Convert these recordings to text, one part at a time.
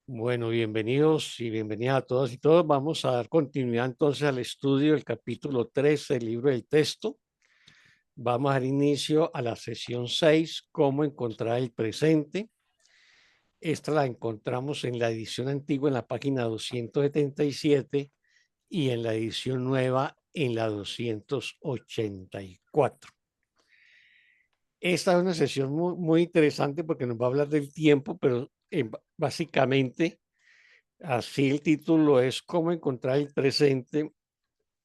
Bueno, bienvenidos y bienvenidas a todas y todos. Vamos a dar continuidad entonces al estudio del capítulo 13 del libro del texto. Vamos a dar inicio a la sesión 6, cómo encontrar el presente. Esta la encontramos en la edición antigua en la página 277 y en la edición nueva en la 284. Esta es una sesión muy interesante porque nos va a hablar del tiempo, pero básicamente así el título es cómo encontrar el presente.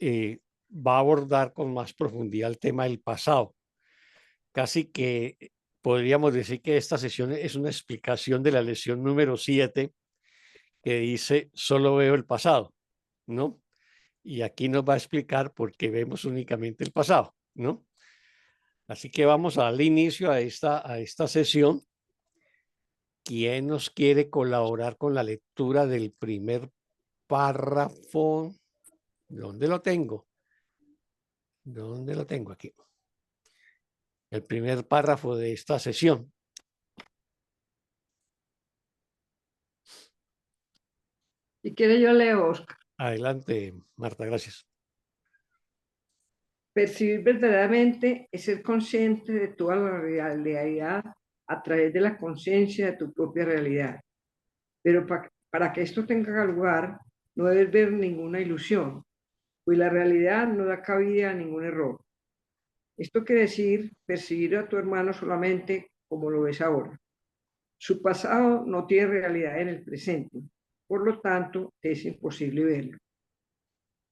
Va a abordar con más profundidad el tema del pasado. Casi que podríamos decir que esta sesión es una explicación de la lección número 7 que dice solo veo el pasado, ¿no? Y aquí nos va a explicar por qué vemos únicamente el pasado, ¿no? Así que vamos a darle inicio a esta sesión. ¿Quién nos quiere colaborar con la lectura del primer párrafo? ¿Dónde lo tengo? ¿Dónde lo tengo aquí? El primer párrafo de esta sesión. Si quiere yo leo, Oscar. Adelante, Marta, gracias. Percibir verdaderamente es ser consciente de toda la realidad a través de la conciencia de tu propia realidad. Pero para que esto tenga lugar, no debes ver ninguna ilusión, pues la realidad no da cabida a ningún error. Esto quiere decir percibir a tu hermano solamente como lo ves ahora. Su pasado no tiene realidad en el presente, por lo tanto, es imposible verlo.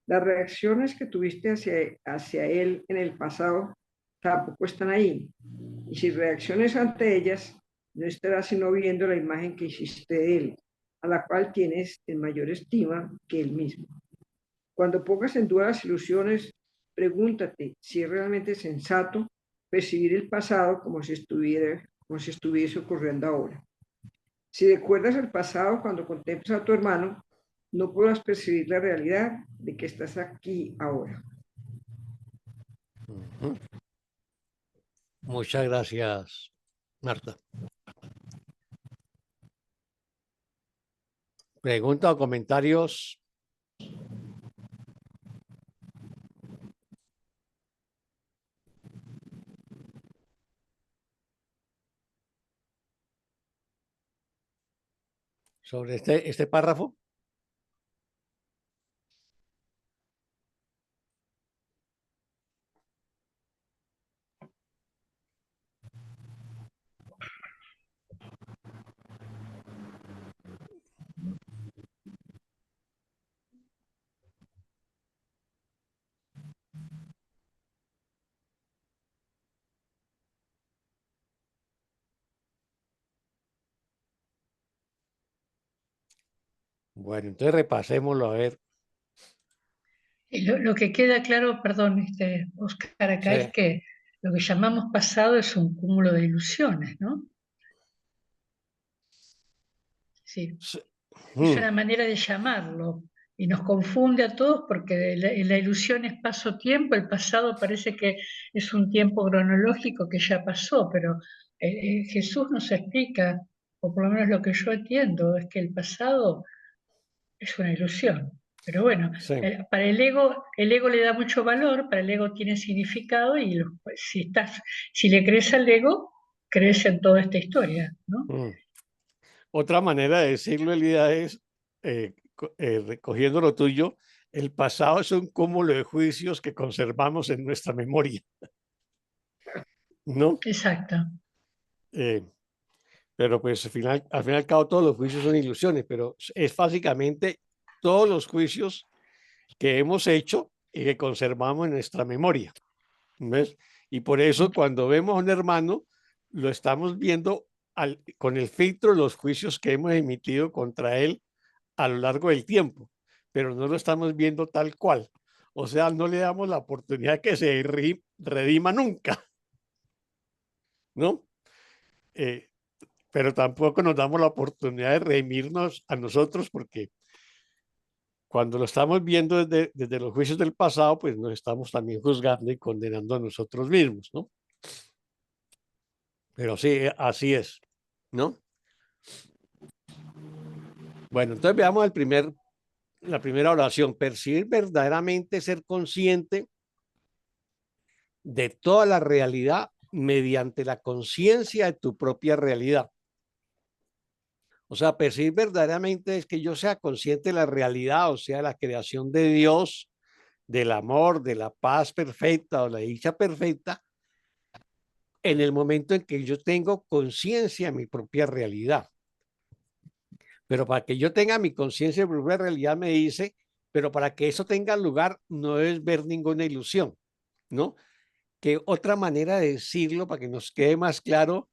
Las reacciones que tuviste hacia él en el pasado tampoco están ahí. Y si reacciones ante ellas, no estarás sino viendo la imagen que hiciste de él, a la cual tienes en mayor estima que él mismo. Cuando pongas en duda las ilusiones, pregúntate si es realmente sensato percibir el pasado como si estuviese ocurriendo ahora. Si recuerdas el pasado cuando contemplas a tu hermano, no podrás percibir la realidad de que estás aquí ahora. Ujú. Muchas gracias, Marta. ¿Preguntas o comentarios sobre este párrafo? Bueno, entonces repasémoslo a ver. Lo que queda claro, perdón, Oscar, acá es Sí. que lo que llamamos pasado es un cúmulo de ilusiones, ¿no? Sí, Sí. es Mm, una manera de llamarlo y nos confunde a todos porque la ilusión es paso-tiempo, el pasado parece que es un tiempo cronológico que ya pasó, pero Jesús nos explica, o por lo menos lo que yo entiendo, es que el pasado es una ilusión. Pero bueno, sí. para el ego le da mucho valor, para el ego tiene significado y pues, si le crees al ego, crees en toda esta historia, ¿no? Mm. Otra manera de decirlo, Elida, es, recogiendo lo tuyo, el pasado es un cúmulo de juicios que conservamos en nuestra memoria, ¿no? Exacto. Eh, pero pues al final y al cabo todos los juicios son ilusiones, pero es básicamente todos los juicios que hemos hecho y que conservamos en nuestra memoria. ¿Ves? Y por eso cuando vemos a un hermano, lo estamos viendo con el filtro de los juicios que hemos emitido contra él a lo largo del tiempo, pero no lo estamos viendo tal cual. O sea, no le damos la oportunidad que se redima nunca, ¿no? Eh, pero tampoco nos damos la oportunidad de redimirnos a nosotros porque cuando lo estamos viendo desde los juicios del pasado, pues nos estamos también juzgando y condenando a nosotros mismos, ¿no? Pero sí, así es, ¿no? Bueno, entonces veamos la primera oración. Percibir verdaderamente, ser consciente de toda la realidad mediante la conciencia de tu propia realidad. O sea, percibir verdaderamente es que yo sea consciente de la realidad, o sea, la creación de Dios, del amor, de la paz perfecta o la dicha perfecta, en el momento en que yo tengo conciencia de mi propia realidad. Pero para que yo tenga mi conciencia de mi propia realidad, me dice, pero para que eso tenga lugar, no es ver ninguna ilusión, ¿no? Que otra manera de decirlo, para que nos quede más claro,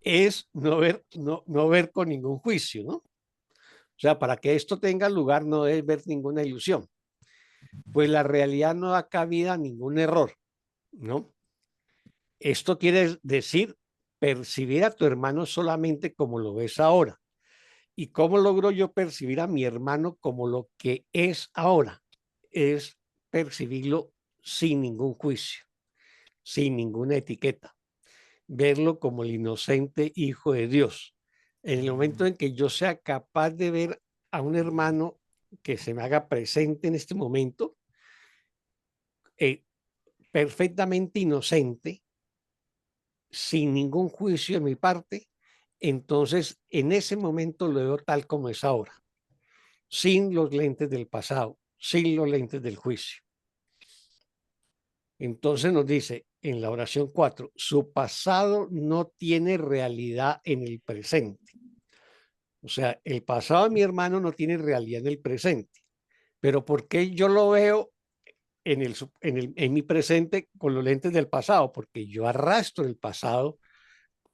es no ver con ningún juicio, ¿no? O sea, para que esto tenga lugar, no es ver ninguna ilusión. Pues la realidad no da cabida a ningún error, ¿no? Esto quiere decir percibir a tu hermano solamente como lo ves ahora. ¿Y cómo logro yo percibir a mi hermano como lo que es ahora? Es percibirlo sin ningún juicio, sin ninguna etiqueta, verlo como el inocente hijo de Dios. En el momento en que yo sea capaz de ver a un hermano que se me haga presente en este momento, eh, perfectamente inocente, sin ningún juicio de mi parte, entonces en ese momento lo veo tal como es ahora, sin los lentes del pasado, sin los lentes del juicio. Entonces nos dice en la oración 4, su pasado no tiene realidad en el presente. O sea, el pasado de mi hermano no tiene realidad en el presente. Pero ¿por qué yo lo veo en mi presente con los lentes del pasado? Porque yo arrastro el pasado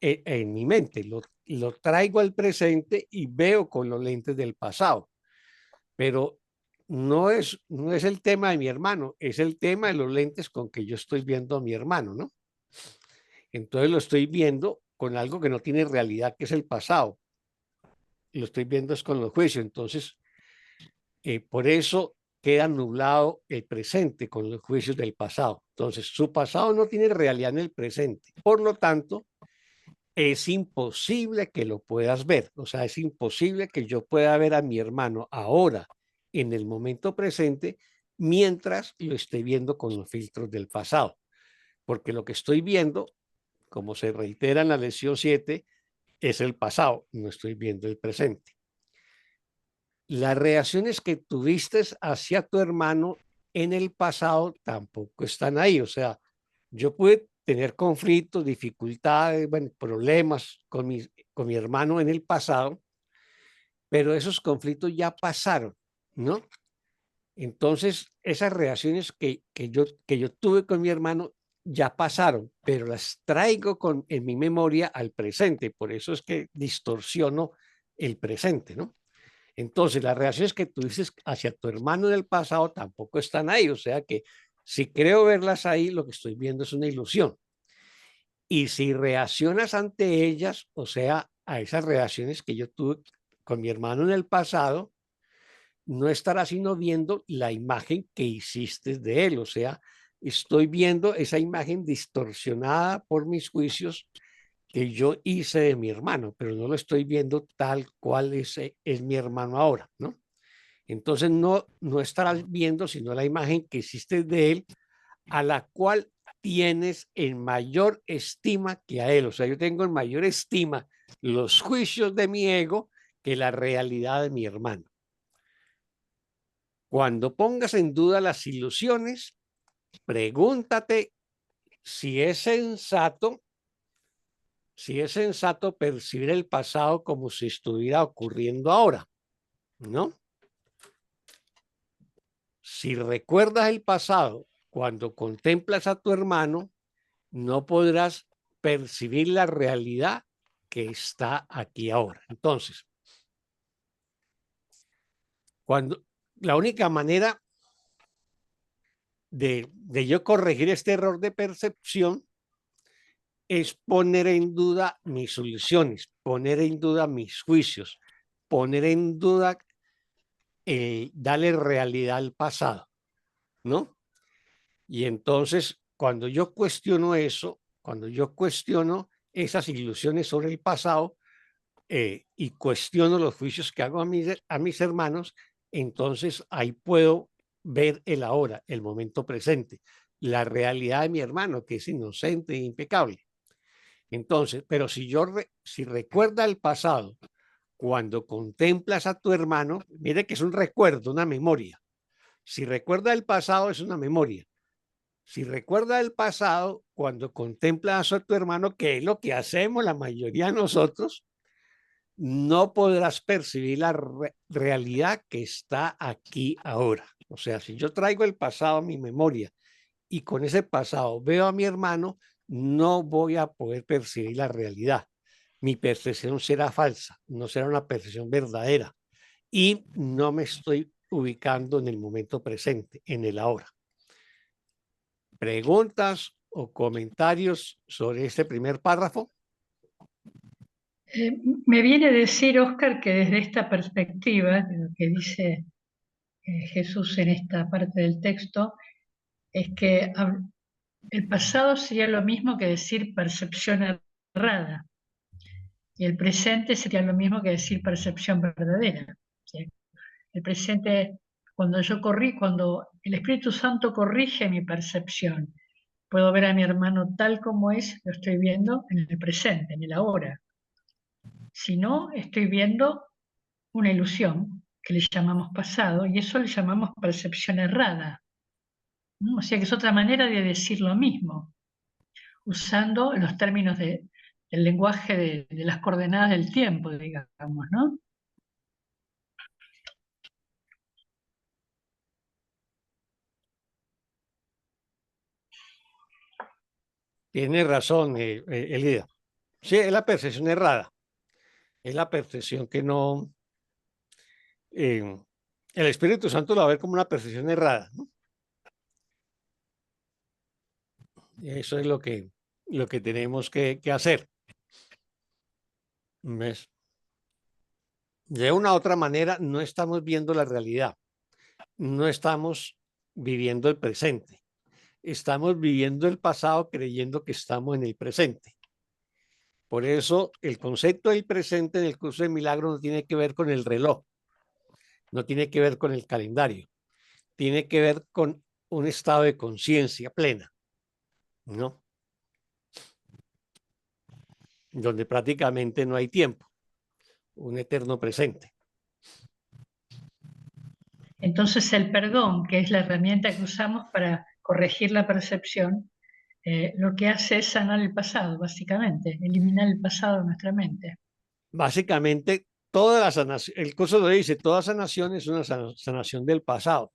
en mi mente, lo traigo al presente y veo con los lentes del pasado. Pero no es el tema de mi hermano, es el tema de los lentes con que yo estoy viendo a mi hermano, ¿no? Entonces lo estoy viendo con algo que no tiene realidad, que es el pasado. Y lo estoy viendo es con los juicios. Entonces, por eso queda nublado el presente con los juicios del pasado. Entonces, su pasado no tiene realidad en el presente. Por lo tanto, es imposible que lo puedas ver. O sea, es imposible que yo pueda ver a mi hermano ahora, en el momento presente, mientras lo esté viendo con los filtros del pasado. Porque lo que estoy viendo, como se reitera en la lección 7, es el pasado, no estoy viendo el presente. Las reacciones que tuviste hacia tu hermano en el pasado tampoco están ahí. O sea, yo pude tener conflictos, dificultades, bueno, problemas con mi hermano en el pasado, pero esos conflictos ya pasaron, ¿no? Entonces, esas reacciones que yo tuve con mi hermano ya pasaron, pero las traigo en mi memoria al presente. Por eso es que distorsiono el presente, ¿no? Entonces, las reacciones que tú dices hacia tu hermano en el pasado tampoco están ahí. O sea que si creo verlas ahí, lo que estoy viendo es una ilusión. Y si reaccionas ante ellas, o sea, a esas reacciones que yo tuve con mi hermano en el pasado, no estarás sino viendo la imagen que hiciste de él. O sea, estoy viendo esa imagen distorsionada por mis juicios que yo hice de mi hermano, pero no lo estoy viendo tal cual es mi hermano ahora, ¿no? Entonces no estarás viendo sino la imagen que hiciste de él, a la cual tienes en mayor estima que a él. O sea, yo tengo en mayor estima los juicios de mi ego que la realidad de mi hermano. Cuando pongas en duda las ilusiones, pregúntate si es sensato, percibir el pasado como si estuviera ocurriendo ahora, ¿no? Si recuerdas el pasado cuando contemplas a tu hermano, no podrás percibir la realidad que está aquí ahora. Entonces, cuando la única manera de yo corregir este error de percepción es poner en duda mis soluciones, poner en duda mis juicios, poner en duda darle realidad al pasado, ¿no? Y entonces, cuando yo cuestiono eso, cuando yo cuestiono esas ilusiones sobre el pasado, y cuestiono los juicios que hago a mis hermanos, entonces ahí puedo ver el ahora, el momento presente, la realidad de mi hermano, que es inocente e impecable. Entonces, pero si recuerda el pasado, cuando contemplas a tu hermano, mire que es un recuerdo, una memoria. Si recuerda el pasado, es una memoria. Si recuerda el pasado, cuando contemplas a tu hermano, que es lo que hacemos la mayoría de nosotros, no podrás percibir la realidad que está aquí ahora. O sea, si yo traigo el pasado a mi memoria y con ese pasado veo a mi hermano, no voy a poder percibir la realidad. Mi percepción será falsa, no será una percepción verdadera y no me estoy ubicando en el momento presente, en el ahora. ¿Preguntas o comentarios sobre este primer párrafo? Me viene a decir, Oscar, que desde esta perspectiva, de lo que dice Jesús en esta parte del texto, es que el pasado sería lo mismo que decir percepción errada, y el presente sería lo mismo que decir percepción verdadera. ¿Sí? El presente, cuando el Espíritu Santo corrige mi percepción, puedo ver a mi hermano tal como es, lo estoy viendo en el presente, en el ahora. Si no, estoy viendo una ilusión que le llamamos pasado y eso le llamamos percepción errada, ¿no? O sea que es otra manera de decir lo mismo, usando los términos del lenguaje de las coordenadas del tiempo, digamos, ¿no? Tiene razón, Elida. Sí, es la percepción errada. Es la percepción que no... el Espíritu Santo lo va a ver como una percepción errada, ¿no? Eso es lo que tenemos que hacer. ¿Ves? De una u otra manera, no estamos viendo la realidad. No estamos viviendo el presente. Estamos viviendo el pasado creyendo que estamos en el presente. Por eso el concepto del presente en el curso de milagros no tiene que ver con el reloj, no tiene que ver con el calendario, tiene que ver con un estado de conciencia plena, ¿no? Donde prácticamente no hay tiempo, un eterno presente. Entonces el perdón, que es la herramienta que usamos para corregir la percepción, lo que hace es sanar el pasado, básicamente, eliminar el pasado de nuestra mente. Básicamente, toda la sanación, el curso lo dice, toda sanación es una sanación del pasado.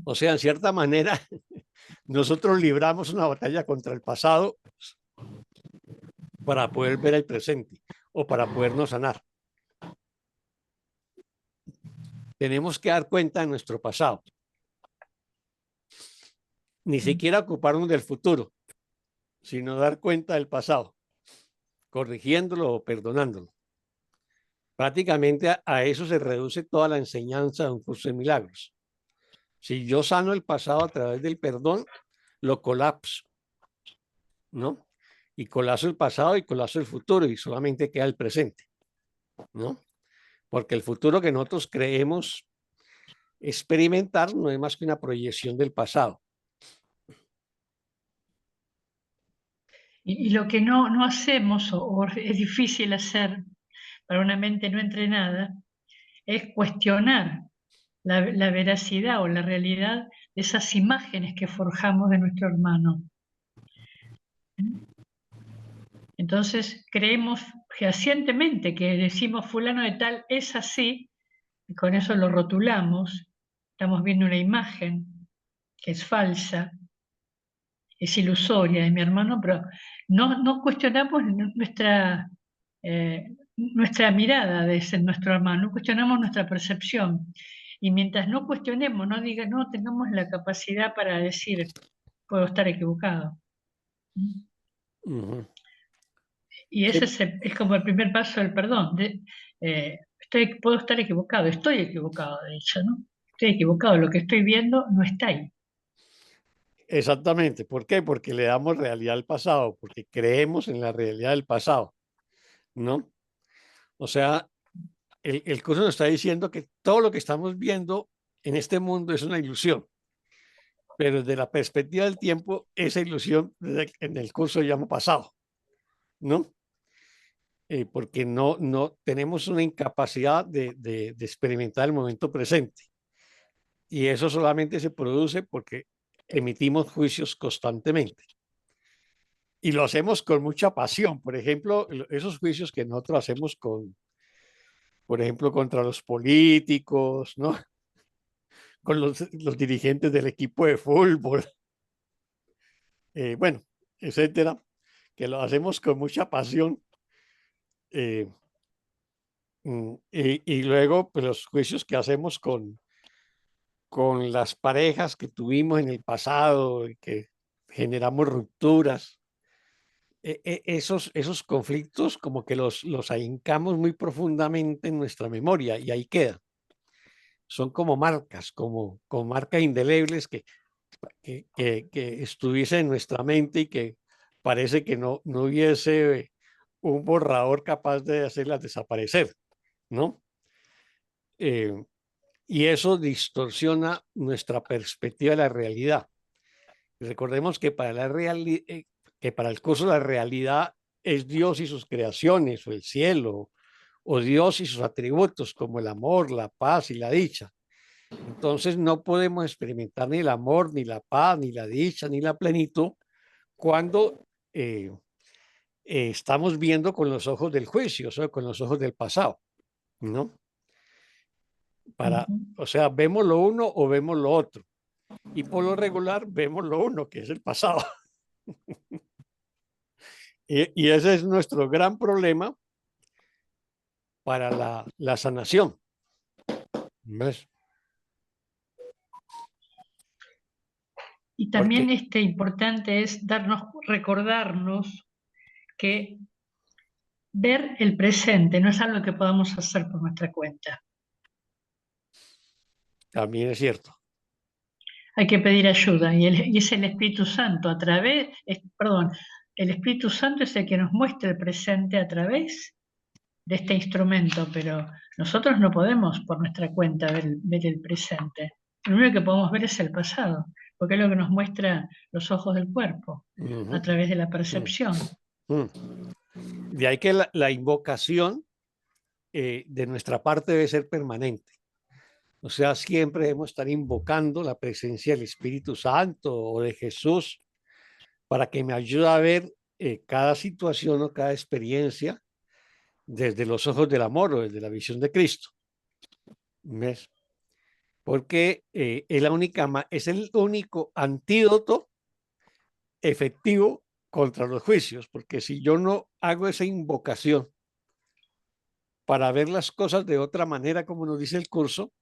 O sea, en cierta manera, nosotros libramos una batalla contra el pasado para poder ver el presente o para podernos sanar. Tenemos que dar cuenta de nuestro pasado. Ni siquiera ocuparnos del futuro, sino dar cuenta del pasado, corrigiéndolo o perdonándolo. Prácticamente a eso se reduce toda la enseñanza de un curso de milagros. Si yo sano el pasado a través del perdón, lo colapso, ¿no? Y colapso el pasado y colapso el futuro y solamente queda el presente, ¿no? Porque el futuro que nosotros creemos experimentar no es más que una proyección del pasado. Y lo que no hacemos, o es difícil hacer para una mente no entrenada, es cuestionar la veracidad o la realidad de esas imágenes que forjamos de nuestro hermano. Entonces creemos fehacientemente que decimos fulano de tal es así, y con eso lo rotulamos, estamos viendo una imagen que es falsa, es ilusoria de mi hermano, pero no cuestionamos nuestra mirada de ese nuestro hermano, no cuestionamos nuestra percepción. Y mientras no cuestionemos, no tengamos la capacidad para decir, puedo estar equivocado. Uh-huh. Y ese es como el primer paso del perdón. Puedo estar equivocado, estoy equivocado, de hecho, ¿no? Estoy equivocado, lo que estoy viendo no está ahí. Exactamente. ¿Por qué? Porque le damos realidad al pasado, porque creemos en la realidad del pasado, ¿no? O sea, el curso nos está diciendo que todo lo que estamos viendo en este mundo es una ilusión, pero desde la perspectiva del tiempo, esa ilusión en el curso ya hemos pasado, ¿no? Porque no tenemos una incapacidad de experimentar el momento presente. Y eso solamente se produce porque emitimos juicios constantemente. Y lo hacemos con mucha pasión. Por ejemplo, esos juicios que nosotros hacemos por ejemplo, contra los políticos, ¿no? Con los dirigentes del equipo de fútbol, bueno, etcétera, que lo hacemos con mucha pasión. eh, y luego, pues, los juicios que hacemos con las parejas que tuvimos en el pasado y que generamos rupturas, esos conflictos como que los ahincamos muy profundamente en nuestra memoria y ahí queda. Son como marcas, como marcas indelebles que estuviese en nuestra mente y que parece que no hubiese un borrador capaz de hacerlas desaparecer, ¿no? Eh, y eso distorsiona nuestra perspectiva de la realidad. Recordemos que que para el curso la realidad es Dios y sus creaciones, o el cielo, o Dios y sus atributos, como el amor, la paz y la dicha. Entonces no podemos experimentar ni el amor, ni la paz, ni la dicha, ni la plenitud cuando estamos viendo con los ojos del juicio, o sea, con los ojos del pasado, ¿no? O sea, vemos lo uno o vemos lo otro. Y por lo regular vemos lo uno, que es el pasado. Y ese es nuestro gran problema para la sanación. ¿Ves? Y también Porque importante es recordarnos que ver el presente no es algo que podamos hacer por nuestra cuenta. también es cierto. Hay que pedir ayuda y es el Espíritu Santo el Espíritu Santo es el que nos muestra el presente a través de este instrumento, pero nosotros no podemos por nuestra cuenta ver el presente. Lo único que podemos ver es el pasado, porque es lo que nos muestra los ojos del cuerpo, a través de la percepción. De ahí que la invocación de nuestra parte debe ser permanente. O sea, siempre debemos estar invocando la presencia del Espíritu Santo o de Jesús para que me ayude a ver cada situación o cada experiencia desde los ojos del amor o desde la visión de Cristo. ¿Ves? Porque es el único antídoto efectivo contra los juicios, porque si yo no hago esa invocación para ver las cosas de otra manera, como nos dice el curso,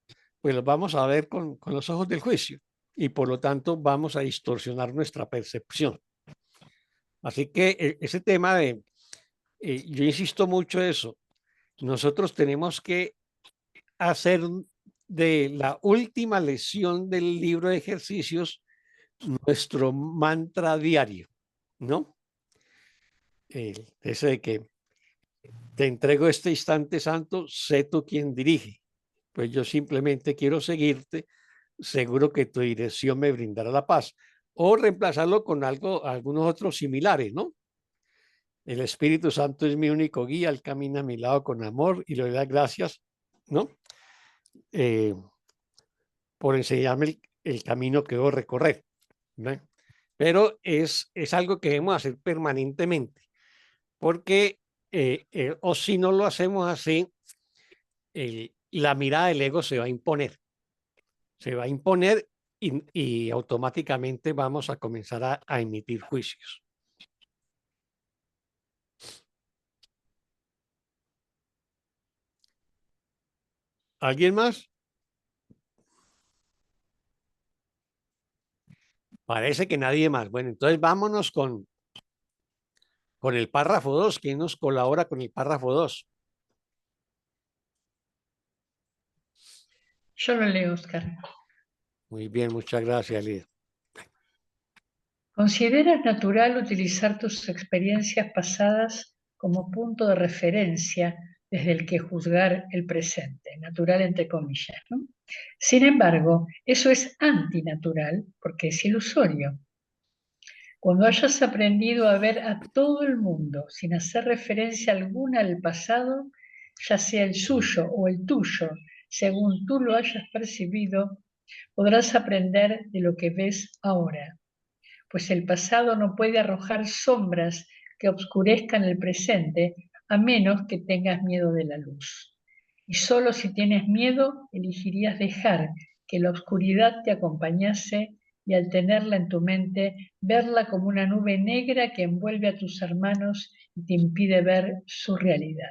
pues los vamos a ver con los ojos del juicio y por lo tanto vamos a distorsionar nuestra percepción. Así que ese tema yo insisto mucho en eso, nosotros tenemos que hacer de la última lección del libro de ejercicios nuestro mantra diario, ¿no? Ese de que te entrego este instante santo, sé tú quien dirige. Pues yo simplemente quiero seguirte, seguro que tu dirección me brindará la paz. O reemplazarlo con algunos otros similares, ¿no? El Espíritu Santo es mi único guía, él camina a mi lado con amor y le doy las gracias, ¿no? Eh, por enseñarme el camino que debo recorrer, ¿no? Pero es algo que debemos hacer permanentemente, porque, o si no lo hacemos así, la mirada del ego se va a imponer y automáticamente vamos a comenzar a emitir juicios. ¿Alguien más? Parece que nadie más. Bueno, entonces vámonos con el párrafo 2. ¿Quién nos colabora con el párrafo 2? Yo lo leo, Oscar. Muy bien, muchas gracias, Lidia. ¿Consideras natural utilizar tus experiencias pasadas como punto de referencia desde el que juzgar el presente, natural entre comillas, ¿no? Sin embargo, eso es antinatural porque es ilusorio. Cuando hayas aprendido a ver a todo el mundo sin hacer referencia alguna al pasado, ya sea el suyo o el tuyo, según tú lo hayas percibido, podrás aprender de lo que ves ahora, pues el pasado no puede arrojar sombras que obscurezcan el presente a menos que tengas miedo de la luz. Y solo si tienes miedo, elegirías dejar que la oscuridad te acompañase y al tenerla en tu mente, verla como una nube negra que envuelve a tus hermanos y te impide ver su realidad.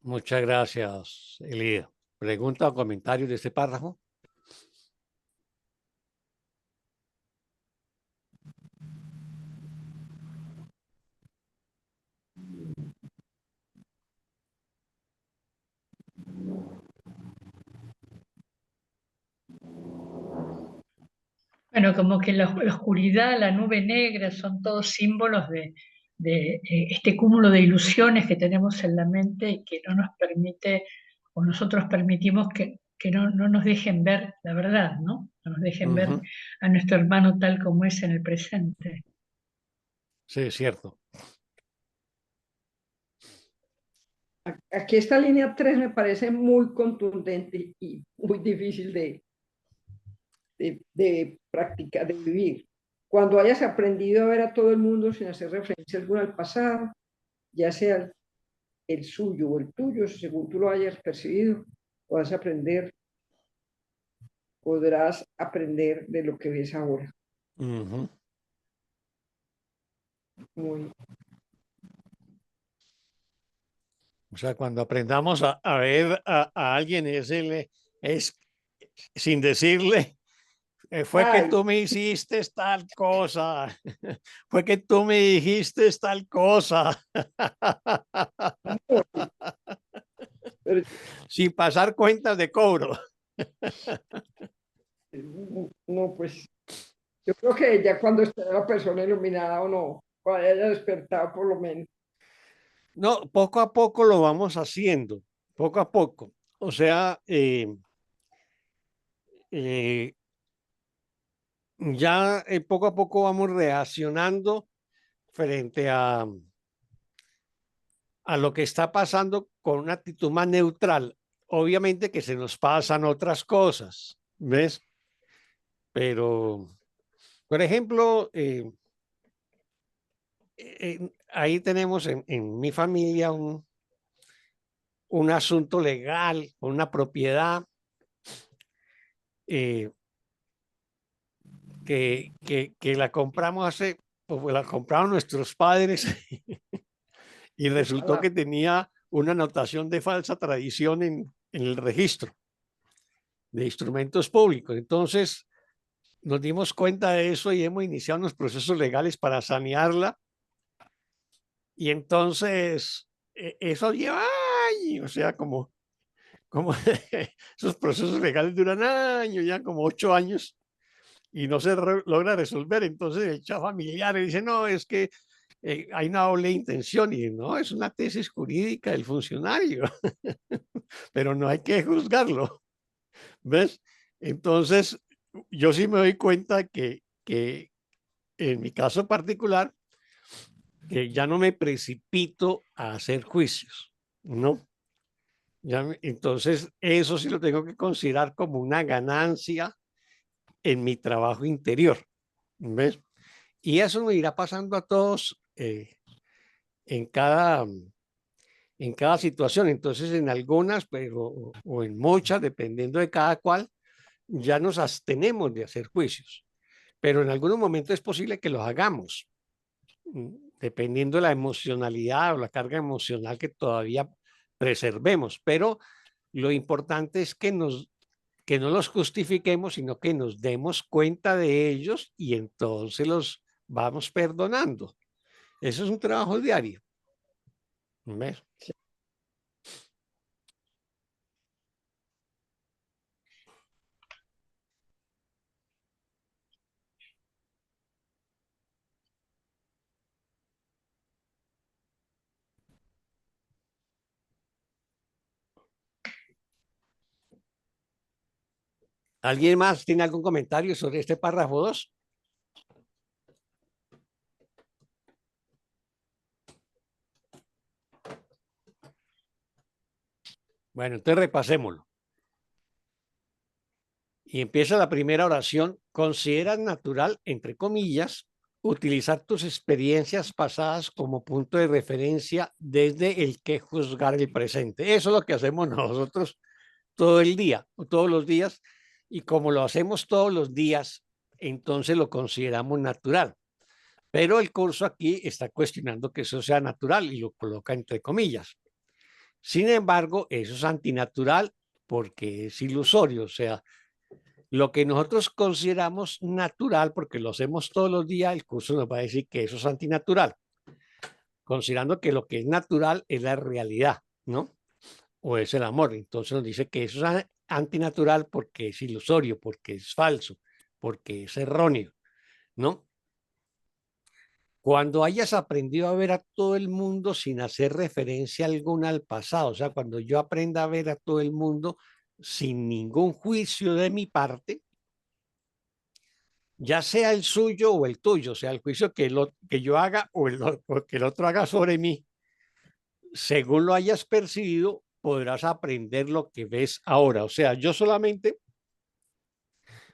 Muchas gracias, Elida. ¿Pregunta o comentario de este párrafo? Bueno, como que la oscuridad, la nube negra son todos símbolos de este cúmulo de ilusiones que tenemos en la mente y que no nos permite, o nosotros permitimos que no nos dejen ver la verdad, ¿no? No nos dejen ver Ujú. a nuestro hermano tal como es en el presente. Sí, es cierto. Aquí esta línea 3 me parece muy contundente y muy difícil de practicar, de vivir. Cuando hayas aprendido a ver a todo el mundo sin hacer referencia alguna al pasado, ya sea el suyo o el tuyo, según tú lo hayas percibido, podrás aprender de lo que ves ahora. Ujú. Muy, O sea, cuando aprendamos a ver a alguien, es sin decirle, fue que ay, tú me hiciste tal cosa, fue que tú me dijiste tal cosa, pero, sin pasar cuentas de cobro. no, pues yo creo que ya cuando esté la persona iluminada o no, cuando haya despertado por lo menos. No, poco a poco lo vamos haciendo, poco a poco. O sea, eh, ya poco a poco vamos reaccionando frente a lo que está pasando con una actitud más neutral. Obviamente que se nos pasan otras cosas, ¿ves? Pero, por ejemplo, ahí tenemos en mi familia un asunto legal, una propiedad eh, que la compramos pues la compraron nuestros padres y resultó que tenía una anotación de falsa tradición en el registro de instrumentos públicos. Entonces, nos dimos cuenta de eso y hemos iniciado unos procesos legales para sanearla. Y entonces, eso lleva años, o sea, como esos procesos legales duran años, ya como 8 años, y no se logra resolver. Entonces, el chat familiar dice, no, es que hay una doble intención y no, es una tesis jurídica del funcionario, pero no hay que juzgarlo, ¿ves? Entonces, yo sí me doy cuenta que en mi caso particular, que ya no me precipito a hacer juicios, ¿no? Entonces, eso sí lo tengo que considerar como una ganancia en mi trabajo interior, ¿ves? Y eso me irá pasando a todos en en cada situación. Entonces, en algunas, pero, o en muchas, dependiendo de cada cual, ya nos abstenemos de hacer juicios. Pero en algunos momentos es posible que los hagamos, dependiendo de la emocionalidad o la carga emocional que todavía preservemos. Pero lo importante es que no los justifiquemos, sino que nos demos cuenta de ellos y entonces los vamos perdonando. Eso es un trabajo diario. ¿Ves? ¿Alguien más tiene algún comentario sobre este párrafo 2? Bueno, entonces repasémoslo. Y empieza la primera oración. Considera natural, entre comillas, utilizar tus experiencias pasadas como punto de referencia desde el que juzgar el presente. Eso es lo que hacemos nosotros todo el día, todos los días. Y como lo hacemos todos los días, entonces lo consideramos natural. Pero el curso aquí está cuestionando que eso sea natural y lo coloca entre comillas. Sin embargo, eso es antinatural porque es ilusorio, o sea, lo que nosotros consideramos natural, porque lo hacemos todos los días, el curso nos va a decir que eso es antinatural, considerando que lo que es natural es la realidad, ¿no? O es el amor. Entonces nos dice que eso es antinatural porque es ilusorio, porque es falso, porque es erróneo, ¿no? Cuando hayas aprendido a ver a todo el mundo sin hacer referencia alguna al pasado, o sea, cuando yo aprenda a ver a todo el mundo sin ningún juicio de mi parte, ya sea el suyo o el tuyo, o sea, el juicio que yo haga o que el otro haga sobre mí, según lo hayas percibido, podrás aprender lo que ves ahora. O sea, yo solamente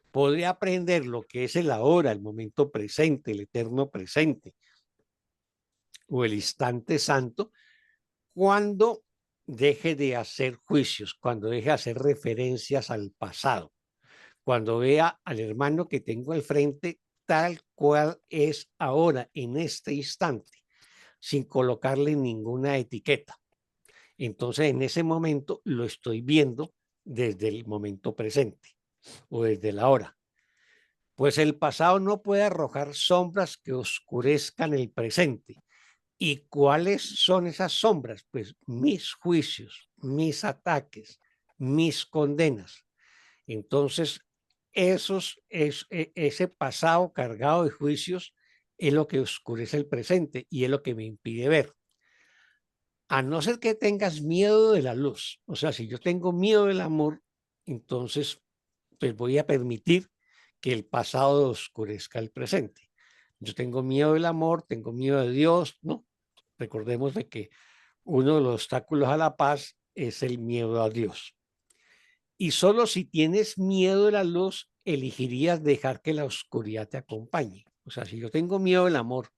podré aprender lo que es el ahora, el momento presente, el eterno presente o el instante santo, cuando deje de hacer juicios, cuando deje de hacer referencias al pasado, cuando vea al hermano que tengo al frente tal cual es ahora, en este instante, sin colocarle ninguna etiqueta. Entonces, en ese momento lo estoy viendo desde el momento presente o desde la hora. Pues el pasado no puede arrojar sombras que oscurezcan el presente. ¿Y cuáles son esas sombras? Pues mis juicios, mis ataques, mis condenas. Entonces, ese pasado cargado de juicios es lo que oscurece el presente y es lo que me impide ver. A no ser que tengas miedo de la luz. O sea, si yo tengo miedo del amor, entonces pues voy a permitir que el pasado oscurezca el presente. Yo tengo miedo del amor, tengo miedo de Dios, ¿no? Recordemos de que uno de los obstáculos a la paz es el miedo a Dios. Y solo si tienes miedo de la luz, elegirías dejar que la oscuridad te acompañe. O sea, si yo tengo miedo del amor,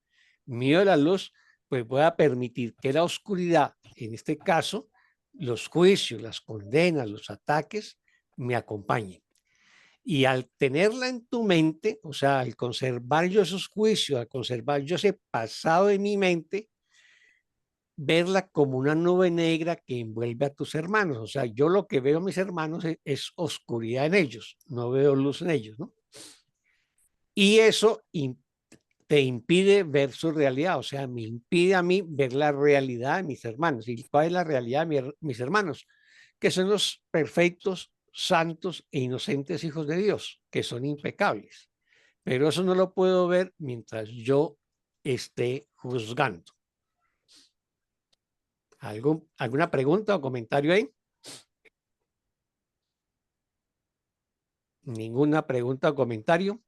miedo de la luz, pues voy a permitir que la oscuridad, en este caso, los juicios, las condenas, los ataques, me acompañen. Y al tenerla en tu mente, o sea, al conservar yo esos juicios, al conservar yo ese pasado en mi mente, verla como una nube negra que envuelve a tus hermanos. O sea, yo lo que veo a mis hermanos es oscuridad en ellos, no veo luz en ellos, ¿no? Y eso te impide ver su realidad, o sea, me impide a mí ver la realidad de mis hermanos. ¿Y cuál es la realidad de mis hermanos? Que son los perfectos, santos e inocentes hijos de Dios, que son impecables. Pero eso no lo puedo ver mientras yo esté juzgando. ¿Alguna pregunta o comentario ahí? ¿Ninguna pregunta o comentario?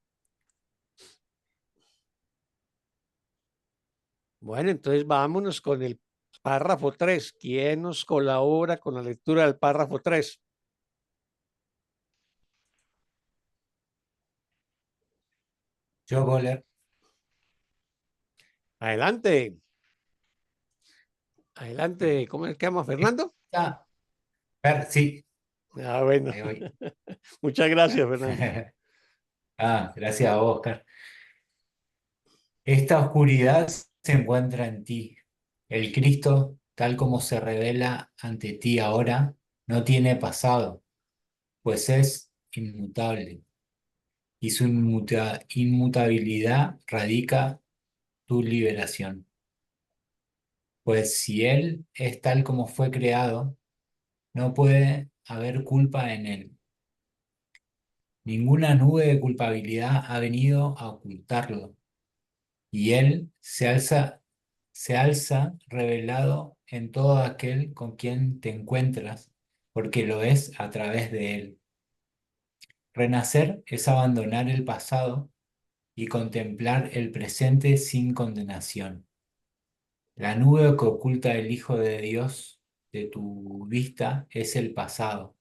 Bueno, entonces vámonos con el párrafo 3. ¿Quién nos colabora con la lectura del párrafo 3? Yo, Goller. Adelante. Adelante. ¿Cómo es que llama Fernando? Sí, Ah, bueno. ahí voy. Muchas gracias, Fernando. Gracias a Oscar. Esta oscuridad se encuentra en ti. El Cristo, tal como se revela ante ti ahora, no tiene pasado, pues es inmutable, y su inmutabilidad radica tu liberación. Pues si Él es tal como fue creado, no puede haber culpa en Él. Ninguna nube de culpabilidad ha venido a ocultarlo, y Él se alza revelado en todo aquel con quien te encuentras, porque lo es a través de Él. Renacer es abandonar el pasado y contemplar el presente sin condenación. La nube que oculta el Hijo de Dios de tu vista es el pasado.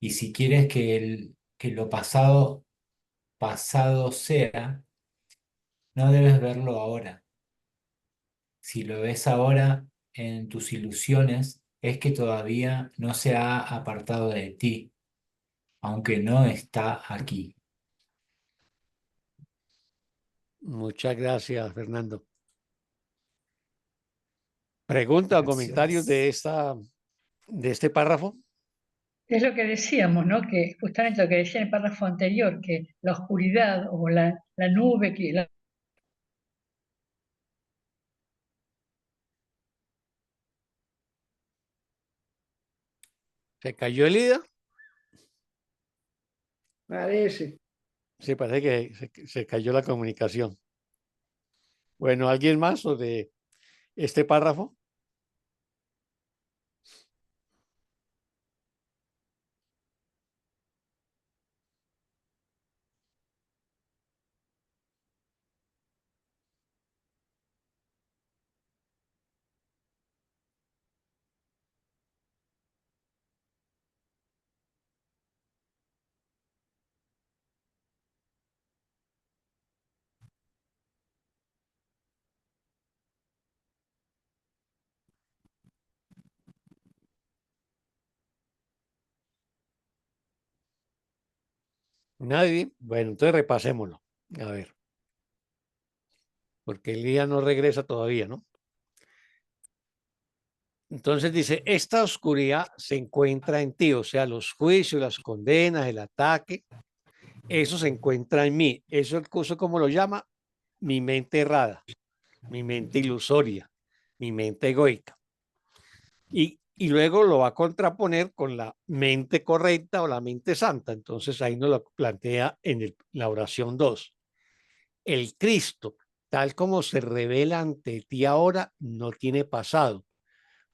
Y si quieres que lo pasado, pasado sea, no debes verlo ahora. Si lo ves ahora en tus ilusiones, es que todavía no se ha apartado de ti, aunque no está aquí. Muchas gracias, Fernando. ¿Pregunta o comentarios Gracias. de este párrafo? Es lo que decíamos, ¿no? Que justamente lo que decía en el párrafo anterior, que la oscuridad o la nube, ¿Se cayó Elida? Parece. Sí, parece que se cayó la comunicación. Bueno, ¿alguien más sobre este párrafo? Nadie. Bueno, entonces repasémoslo. A ver, porque Elida no regresa todavía, ¿no? Entonces dice, esta oscuridad se encuentra en ti, o sea, los juicios, las condenas, el ataque, eso se encuentra en mí. Eso el curso, ¿cómo lo llama? Mi mente errada, mi mente ilusoria, mi mente egoica. Y luego lo va a contraponer con la mente correcta o la mente santa. Entonces ahí nos lo plantea en la oración 2. El Cristo, tal como se revela ante ti ahora, no tiene pasado,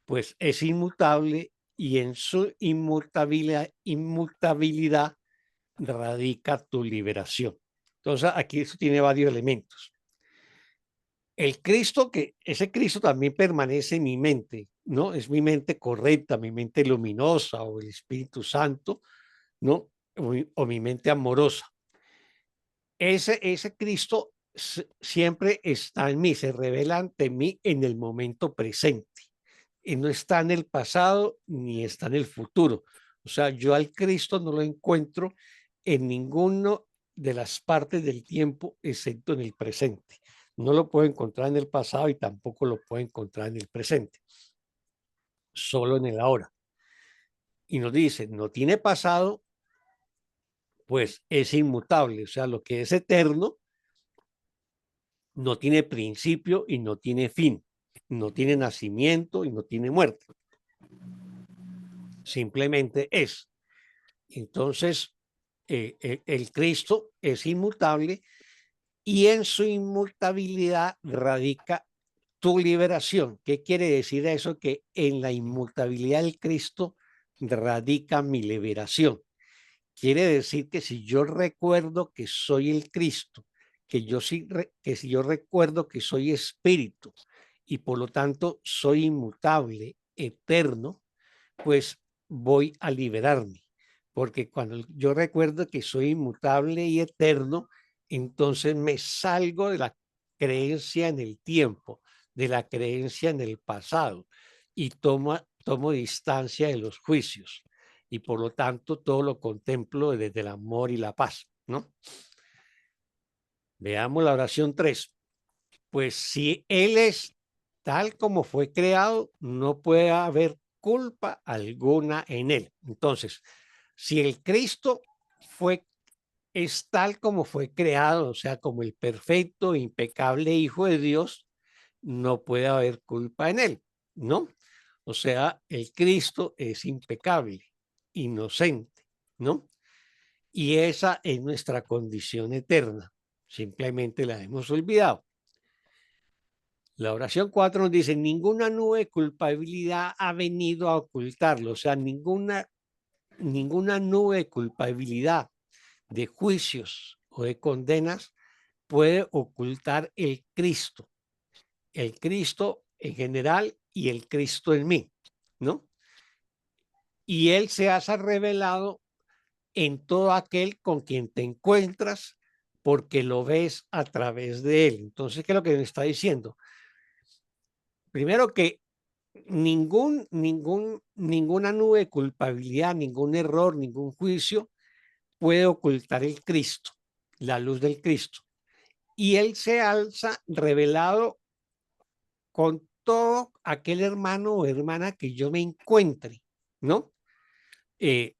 pues es inmutable y en su inmutabilidad radica tu liberación. Entonces aquí eso tiene varios elementos. El Cristo, ese Cristo también permanece en mi mente, ¿no? Es mi mente correcta, mi mente luminosa o el Espíritu Santo, ¿no? O mi mente amorosa. Ese Cristo siempre está en mí, se revela ante mí en el momento presente. Y no está en el pasado ni está en el futuro. O sea, yo al Cristo no lo encuentro en ninguna de las partes del tiempo, excepto en el presente. No lo puedo encontrar en el pasado y tampoco lo puedo encontrar en el presente, solo en el ahora. Y nos dice, no tiene pasado, pues es inmutable. O sea, lo que es eterno no tiene principio y no tiene fin, no tiene nacimiento y no tiene muerte. Simplemente es. Entonces, el Cristo es inmutable y en su inmutabilidad radica tu liberación. ¿Qué quiere decir eso? Que en la inmutabilidad del Cristo radica mi liberación. Quiere decir que si yo recuerdo que soy el Cristo, que si yo recuerdo que soy espíritu y por lo tanto soy inmutable, eterno, pues voy a liberarme. Porque cuando yo recuerdo que soy inmutable y eterno, entonces me salgo de la creencia en el tiempo, de la creencia en el pasado y tomo distancia de los juicios y por lo tanto todo lo contemplo desde el amor y la paz, ¿no? Veamos la oración 3. Pues si Él es tal como fue creado, no puede haber culpa alguna en Él. Entonces, si el Cristo es tal como fue creado, o sea, como el perfecto, impecable Hijo de Dios, no puede haber culpa en Él, ¿no? O sea, el Cristo es impecable, inocente, ¿no? Y esa es nuestra condición eterna. Simplemente la hemos olvidado. La oración 4 nos dice, ninguna nube de culpabilidad ha venido a ocultarlo. O sea, ninguna nube de culpabilidad de juicios o de condenas puede ocultar el Cristo en general y el Cristo en mí, ¿no? Y Él se hace revelado en todo aquel con quien te encuentras porque lo ves a través de Él. Entonces, ¿qué es lo que me está diciendo? Primero que ninguna nube de culpabilidad, ningún error, ningún juicio puede ocultar el Cristo, la luz del Cristo. Y Él se alza revelado con todo aquel hermano o hermana que yo me encuentre, ¿no? Y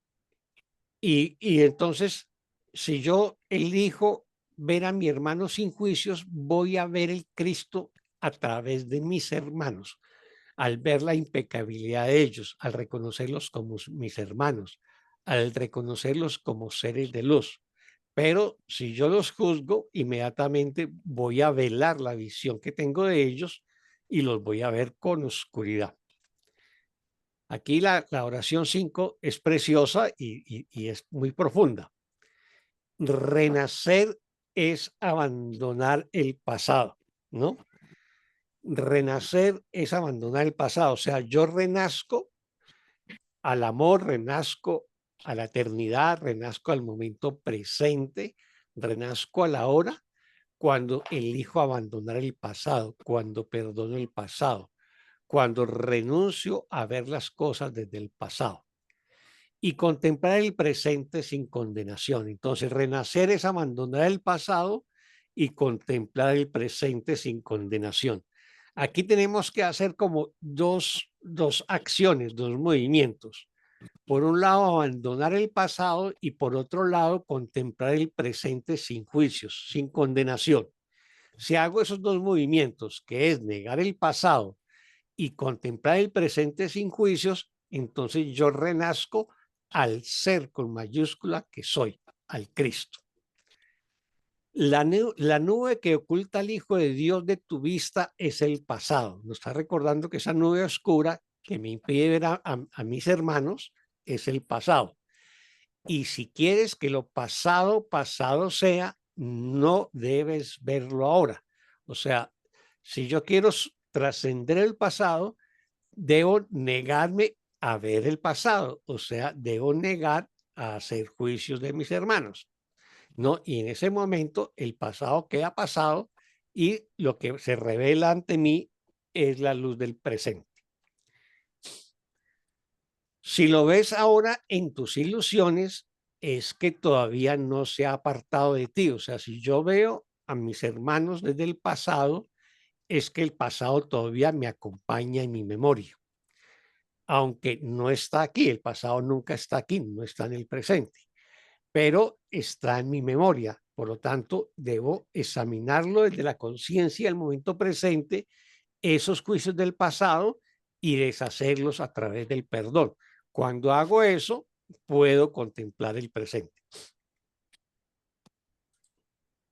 entonces, si yo elijo ver a mi hermano sin juicios, voy a ver el Cristo a través de mis hermanos, al ver la impecabilidad de ellos, al reconocerlos como mis hermanos, al reconocerlos como seres de luz. Pero si yo los juzgo, inmediatamente voy a velar la visión que tengo de ellos y los voy a ver con oscuridad. Aquí la oración 5 es preciosa y es muy profunda. Renacer es abandonar el pasado, ¿no? Renacer es abandonar el pasado. O sea, yo renazco al amor, renazco a la eternidad, renazco al momento presente, renazco a la hora cuando elijo abandonar el pasado, cuando perdono el pasado, cuando renuncio a ver las cosas desde el pasado y contemplar el presente sin condenación. Entonces, renacer es abandonar el pasado y contemplar el presente sin condenación. Aquí tenemos que hacer como dos acciones, dos movimientos. Por un lado, abandonar el pasado y por otro lado, contemplar el presente sin juicios, sin condenación. Si hago esos dos movimientos, que es negar el pasado y contemplar el presente sin juicios, entonces yo renazco al ser con mayúscula que soy, al Cristo. La nube que oculta al Hijo de Dios de tu vista es el pasado. Nos está recordando que esa nube oscura que me impide ver a mis hermanos es el pasado. Y si quieres que lo pasado, pasado sea, no debes verlo ahora. O sea, si yo quiero trascender el pasado, debo negarme a ver el pasado, o sea, debo negar a hacer juicios de mis hermanos, ¿no? Y en ese momento el pasado queda pasado y lo que se revela ante mí es la luz del presente. Si lo ves ahora en tus ilusiones, es que todavía no se ha apartado de ti. O sea, si yo veo a mis hermanos desde el pasado, es que el pasado todavía me acompaña en mi memoria. Aunque no está aquí, el pasado nunca está aquí, no está en el presente, pero está en mi memoria. Por lo tanto, debo examinarlo desde la conciencia del momento presente, esos juicios del pasado y deshacerlos a través del perdón. Cuando hago eso, puedo contemplar el presente.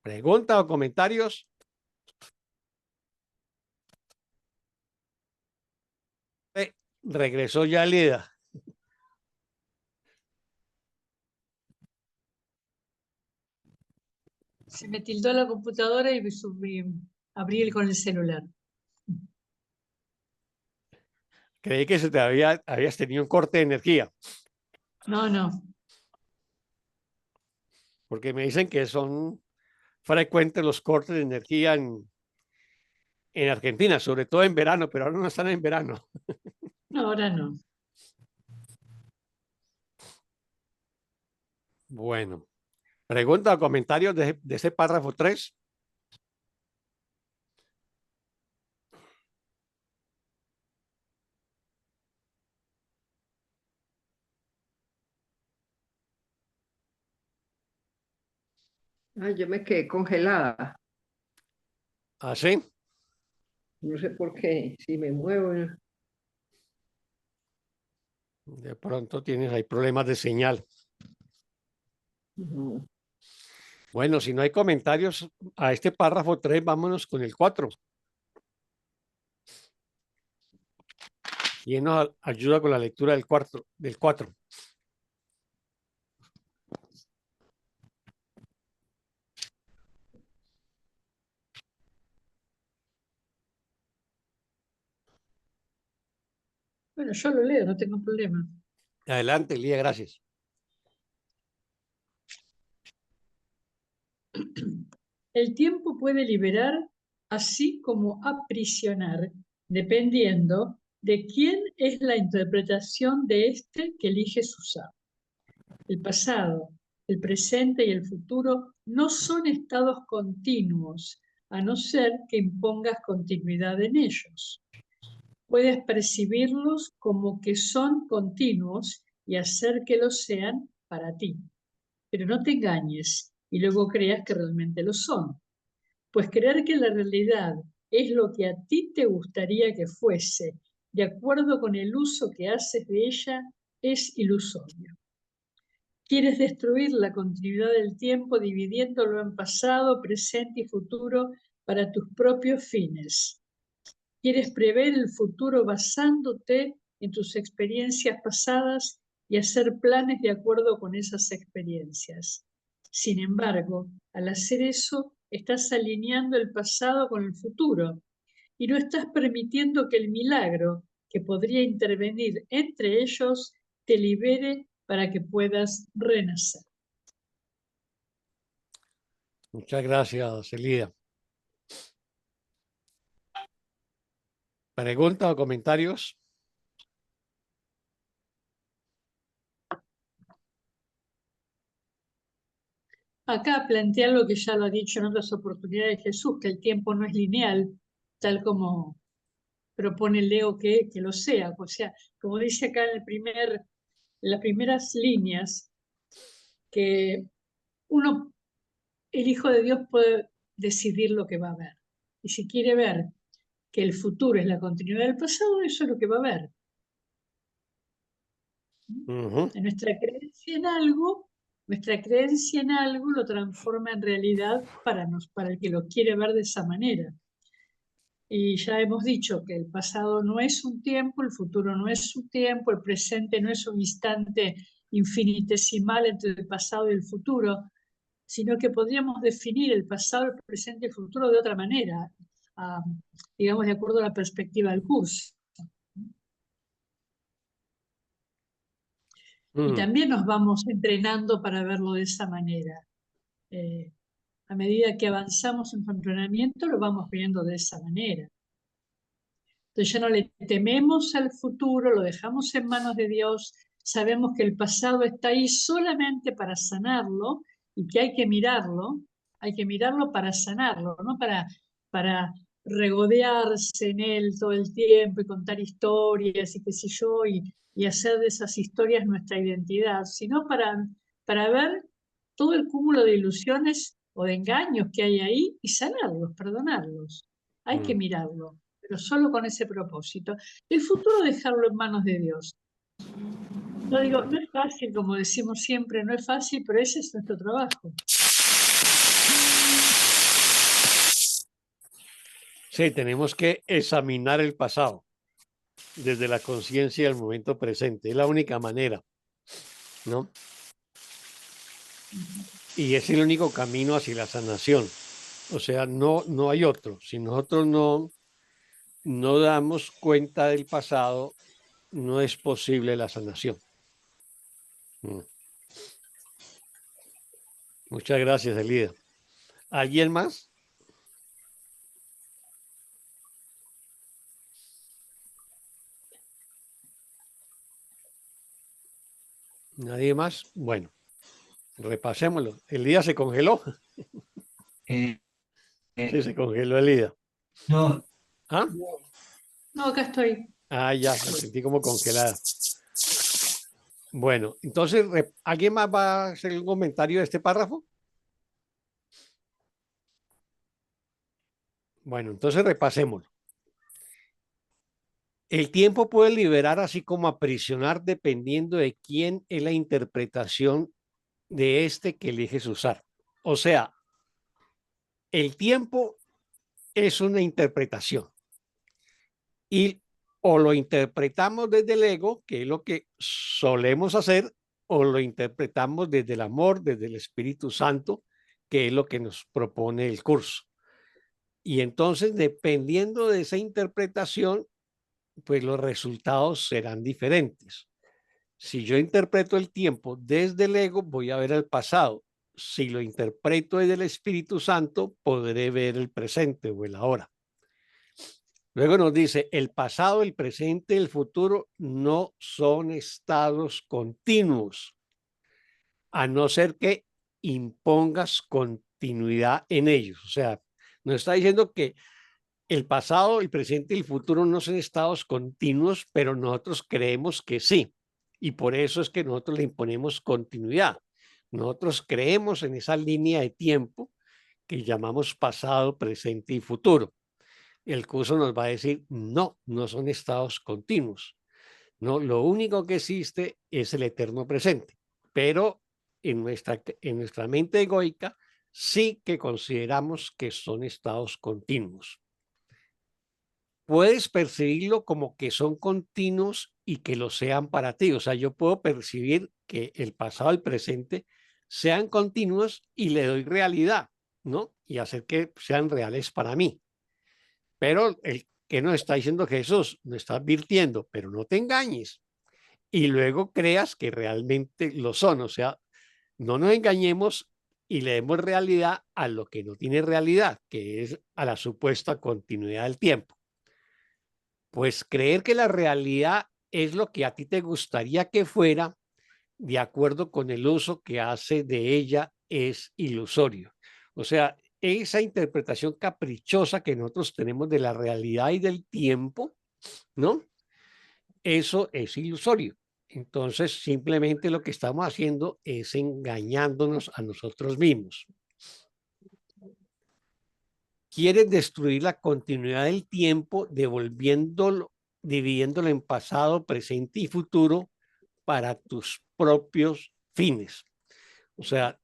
¿Preguntas o comentarios? Regresó ya Lida. Se me tildó la computadora y abrí con el celular. Creí que habías tenido un corte de energía. No, no. Porque me dicen que son frecuentes los cortes de energía en Argentina, sobre todo en verano, pero ahora no están en verano. No, ahora no. Bueno, pregunta o comentarios de ese párrafo 3. Yo me quedé congelada. ¿Así? No sé por qué. Si me muevo. De pronto tienes ahí problemas de señal. No. Bueno, si no hay comentarios a este párrafo 3, vámonos con el 4. Y nos ayuda con la lectura del 4. Bueno, yo lo leo, no tengo problema. Adelante, Elías, gracias. El tiempo puede liberar así como aprisionar, dependiendo de quién es la interpretación de este que eliges usar. El pasado, el presente y el futuro no son estados continuos, a no ser que impongas continuidad en ellos. Puedes percibirlos como que son continuos y hacer que lo sean para ti. Pero no te engañes y luego creas que realmente lo son. Pues creer que la realidad es lo que a ti te gustaría que fuese, de acuerdo con el uso que haces de ella, es ilusorio. Quieres destruir la continuidad del tiempo dividiéndolo en pasado, presente y futuro para tus propios fines. Quieres prever el futuro basándote en tus experiencias pasadas y hacer planes de acuerdo con esas experiencias. Sin embargo, al hacer eso, estás alineando el pasado con el futuro y no estás permitiendo que el milagro que podría intervenir entre ellos te libere para que puedas renacer. Muchas gracias, Elías. ¿Preguntas o comentarios? Acá plantea algo que ya lo ha dicho en otras oportunidades Jesús, que el tiempo no es lineal, tal como propone Leo que lo sea. O sea, como dice acá en las primeras líneas, que el Hijo de Dios puede decidir lo que va a ver. Y si quiere ver que el futuro es la continuidad del pasado, eso es lo que va a ver. Nuestra creencia en algo lo transforma en realidad para el que lo quiere ver de esa manera. Y ya hemos dicho que el pasado no es un tiempo, el futuro no es un tiempo, el presente no es un instante infinitesimal entre el pasado y el futuro, sino que podríamos definir el pasado, el presente y el futuro de otra manera, digamos, de acuerdo a la perspectiva del curso. Y también nos vamos entrenando para verlo de esa manera. A medida que avanzamos en su entrenamiento, lo vamos viendo de esa manera. Entonces ya no le tememos al futuro, lo dejamos en manos de Dios, sabemos que el pasado está ahí solamente para sanarlo y que hay que mirarlo para sanarlo, no para regodearse en él todo el tiempo y contar historias y qué sé yo, y hacer de esas historias nuestra identidad, sino para ver todo el cúmulo de ilusiones o de engaños que hay ahí y sanarlos, perdonarlos. Hay que mirarlo, pero solo con ese propósito. El futuro dejarlo en manos de Dios. No digo, no es fácil, como decimos siempre, no es fácil, pero ese es nuestro trabajo. Sí, tenemos que examinar el pasado desde la conciencia del momento presente. Es la única manera, ¿no? Y es el único camino hacia la sanación. O sea, no hay otro. Si nosotros no damos cuenta del pasado, no es posible la sanación. Muchas gracias, Elida. ¿Alguien más? ¿Nadie más? Bueno, repasémoslo. Elida se congeló. Sí, se congeló Elida. No. ¿Ah? No, acá estoy. Ah, ya, me sentí como congelada. Bueno, entonces, ¿alguien más va a hacer un comentario de este párrafo? Bueno, entonces repasémoslo. El tiempo puede liberar así como aprisionar dependiendo de quién es la interpretación de este que eliges usar. O sea, el tiempo es una interpretación y o lo interpretamos desde el ego, que es lo que solemos hacer, o lo interpretamos desde el amor, desde el Espíritu Santo, que es lo que nos propone el curso. Y entonces, dependiendo de esa interpretación, pues los resultados serán diferentes. Si yo interpreto el tiempo desde el ego, voy a ver el pasado. Si lo interpreto desde el Espíritu Santo, podré ver el presente o el ahora. Luego nos dice, el pasado, el presente y el futuro no son estados continuos, a no ser que impongas continuidad en ellos. O sea, nos está diciendo que el pasado, el presente y el futuro no son estados continuos, pero nosotros creemos que sí. Y por eso es que nosotros le imponemos continuidad. Nosotros creemos en esa línea de tiempo que llamamos pasado, presente y futuro. El curso nos va a decir, no, no son estados continuos. No, lo único que existe es el eterno presente. Pero en nuestra mente egoica sí que consideramos que son estados continuos. Puedes percibirlo como que son continuos y que lo sean para ti. O sea, yo puedo percibir que el pasado y el presente sean continuos y le doy realidad, ¿no? Y hacer que sean reales para mí. Pero el que nos está diciendo Jesús, nos está advirtiendo, pero no te engañes. Y luego creas que realmente lo son. O sea, no nos engañemos y le demos realidad a lo que no tiene realidad, que es a la supuesta continuidad del tiempo. Pues creer que la realidad es lo que a ti te gustaría que fuera, de acuerdo con el uso que hace de ella, es ilusorio. O sea, esa interpretación caprichosa que nosotros tenemos de la realidad y del tiempo, ¿no? Eso es ilusorio. Entonces, simplemente lo que estamos haciendo es engañándonos a nosotros mismos. Quieres destruir la continuidad del tiempo, dividiéndolo en pasado, presente y futuro para tus propios fines. O sea,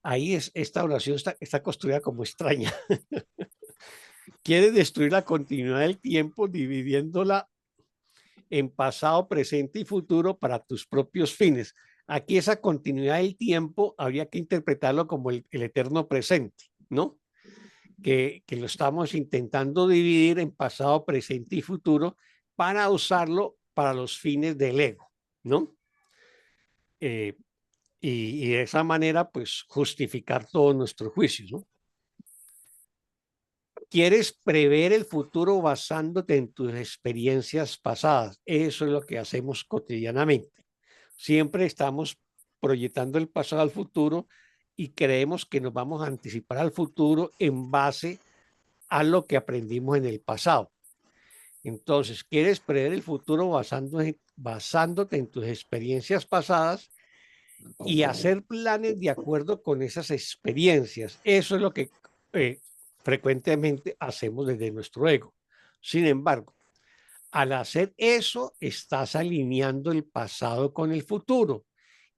ahí esta oración está construida como extraña. Quieres destruir la continuidad del tiempo, dividiéndola en pasado, presente y futuro para tus propios fines. Aquí esa continuidad del tiempo habría que interpretarlo como el eterno presente, ¿no? Que lo estamos intentando dividir en pasado, presente y futuro para usarlo para los fines del ego, ¿no? Y de esa manera, pues, justificar todos nuestros juicios, ¿no? Quieres prever el futuro basándote en tus experiencias pasadas. Eso es lo que hacemos cotidianamente. Siempre estamos proyectando el pasado al futuro y creemos que nos vamos a anticipar al futuro en base a lo que aprendimos en el pasado. Entonces, quieres prever el futuro basándote en tus experiencias pasadas y hacer planes de acuerdo con esas experiencias. Eso es lo que frecuentemente hacemos desde nuestro ego. Sin embargo, al hacer eso, estás alineando el pasado con el futuro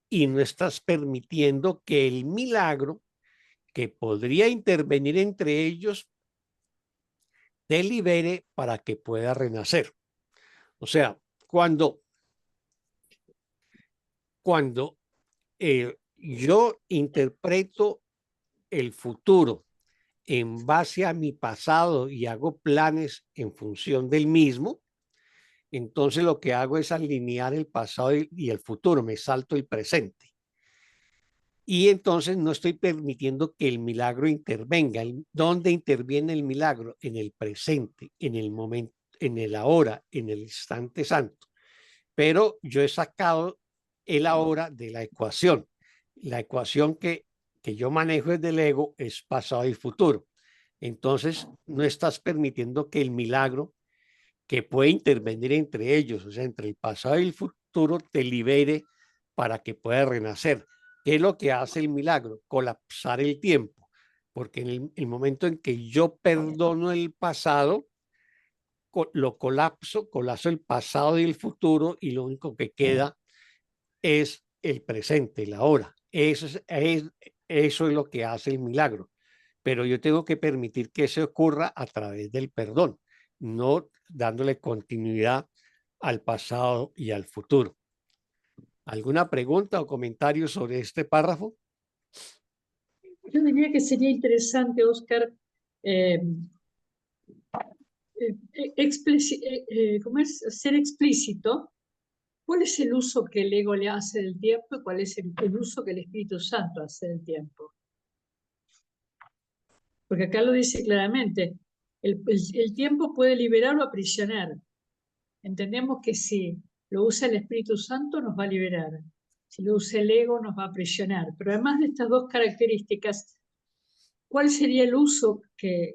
y no estás permitiendo que el milagro que podría intervenir entre ellos te libere para que pueda renacer. O sea, cuando yo interpreto el futuro en base a mi pasado y hago planes en función del mismo, entonces lo que hago es alinear el pasado y el futuro, me salto el presente. Y entonces no estoy permitiendo que el milagro intervenga. ¿Dónde interviene el milagro? En el presente, en el momento, en el ahora, en el instante santo. Pero yo he sacado el ahora de la ecuación. La ecuación que yo manejo desde el ego es pasado y futuro. Entonces no estás permitiendo que el milagro que puede intervenir entre ellos, o sea, entre el pasado y el futuro, te libere para que pueda renacer. ¿Qué es lo que hace el milagro? Colapsar el tiempo, porque en el momento en que yo perdono el pasado, lo colapso el pasado y el futuro, y lo único que queda es el presente, la hora. Eso es lo que hace el milagro. Pero yo tengo que permitir que eso ocurra a través del perdón, no dándole continuidad al pasado y al futuro. ¿Alguna pregunta o comentario sobre este párrafo? Yo diría que sería interesante, Oscar, ¿cómo es? Ser explícito, ¿cuál es el uso que el ego le hace del tiempo y cuál es el uso que el Espíritu Santo hace del tiempo? Porque acá lo dice claramente, el tiempo puede liberar o aprisionar. Entendemos que si lo usa el Espíritu Santo nos va a liberar, si lo usa el ego nos va a aprisionar. Pero además de estas dos características, ¿cuál sería el uso que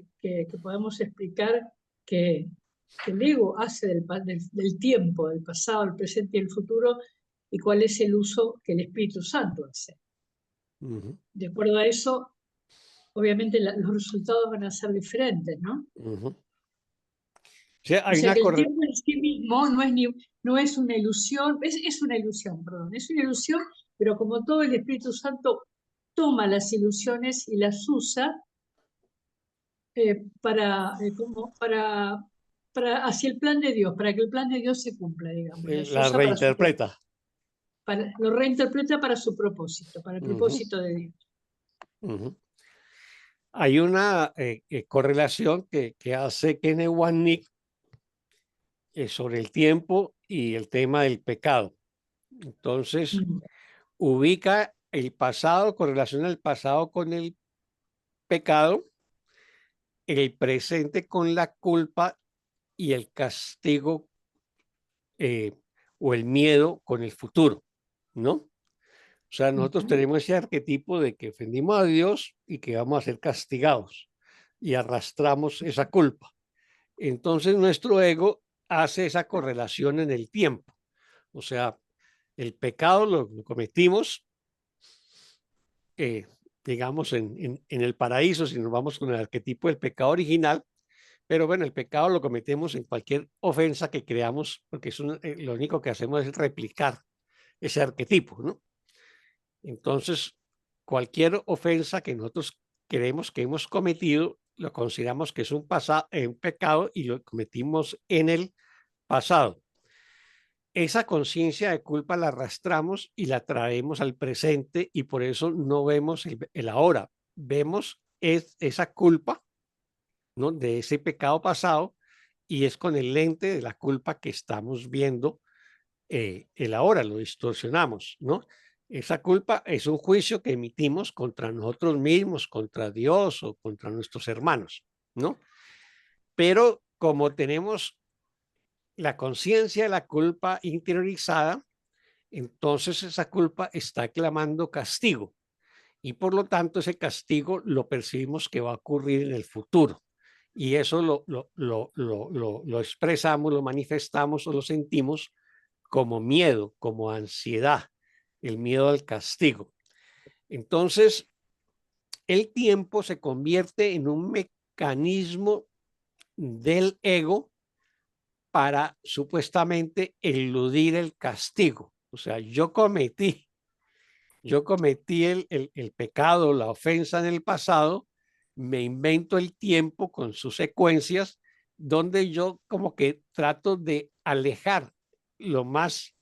podemos explicar que el ego hace del tiempo, del pasado, el presente y el futuro? ¿Y cuál es el uso que el Espíritu Santo hace? Ujú, De acuerdo a eso, obviamente los resultados van a ser diferentes, ¿no? ujú. O sea, O hay sea una que el tiempo en sí mismo no es una ilusión, es una ilusión, perdón, es una ilusión, pero como todo el Espíritu Santo toma las ilusiones y las usa para hacia el plan de Dios, para que el plan de Dios se cumpla, digamos, las la usa para su reinterpreta. lo reinterpreta para su propósito, para el Ujú, propósito de Dios. ujú. Hay una correlación que hace Kenneth Wapnick sobre el tiempo y el tema del pecado. Entonces, Mm. ubica el pasado, correlaciona el pasado con el pecado, el presente con la culpa y el castigo eh, o el miedo con el futuro, ¿no? O sea, nosotros Ujú. tenemos ese arquetipo de que ofendimos a Dios y que vamos a ser castigados y arrastramos esa culpa. Entonces, nuestro ego hace esa correlación en el tiempo. O sea, el pecado lo cometimos, eh, digamos, en el paraíso, si nos vamos con el arquetipo del pecado original, pero bueno, el pecado lo cometemos en cualquier ofensa que creamos, porque lo único que hacemos es replicar ese arquetipo, ¿no? Entonces, cualquier ofensa que nosotros creemos que hemos cometido, lo consideramos que es un pecado y lo cometimos en el pasado. Esa conciencia de culpa la arrastramos y la traemos al presente y por eso no vemos el ahora. Vemos esa culpa, ¿no? De ese pecado pasado y es con el lente de la culpa que estamos viendo el ahora, lo distorsionamos, ¿no? Esa culpa es un juicio que emitimos contra nosotros mismos, contra Dios o contra nuestros hermanos, ¿no? Pero como tenemos la conciencia de la culpa interiorizada, entonces esa culpa está clamando castigo y por lo tanto ese castigo lo percibimos que va a ocurrir en el futuro. Y eso lo expresamos, lo manifestamos o lo sentimos como miedo, como ansiedad, el miedo al castigo. Entonces, el tiempo se convierte en un mecanismo del ego para supuestamente eludir el castigo. O sea, yo cometí el pecado, la ofensa en el pasado, me invento el tiempo con sus secuencias, donde yo como que trato de alejar lo más,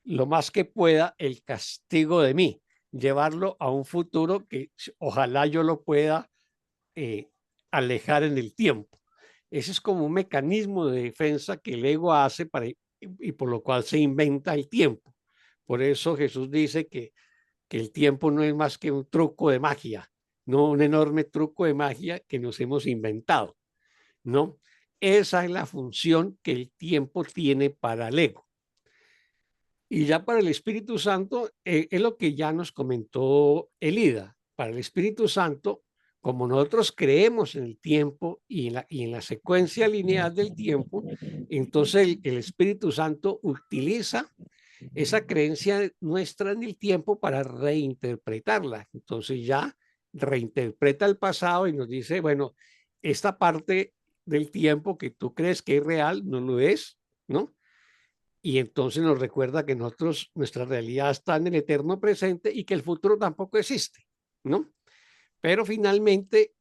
lo más que pueda el castigo de mí, llevarlo a un futuro que ojalá yo lo pueda eh, alejar en el tiempo. Ese es como un mecanismo de defensa que el ego hace y por lo cual se inventa el tiempo. Por eso Jesús dice que el tiempo no es más que un truco de magia, no un enorme truco de magia que nos hemos inventado, ¿no? Esa es la función que el tiempo tiene para el ego. Y ya para el Espíritu Santo, es lo que ya nos comentó Elida. Para el Espíritu Santo, como nosotros creemos en el tiempo y en la secuencia lineal del tiempo, entonces el Espíritu Santo utiliza esa creencia nuestra en el tiempo para reinterpretarla. Entonces ya reinterpreta el pasado y nos dice, bueno, esta parte del tiempo que tú crees que es real no lo es, ¿no? Y entonces nos recuerda que nuestra realidad está en el eterno presente y que el futuro tampoco existe, ¿no? Pero finalmente,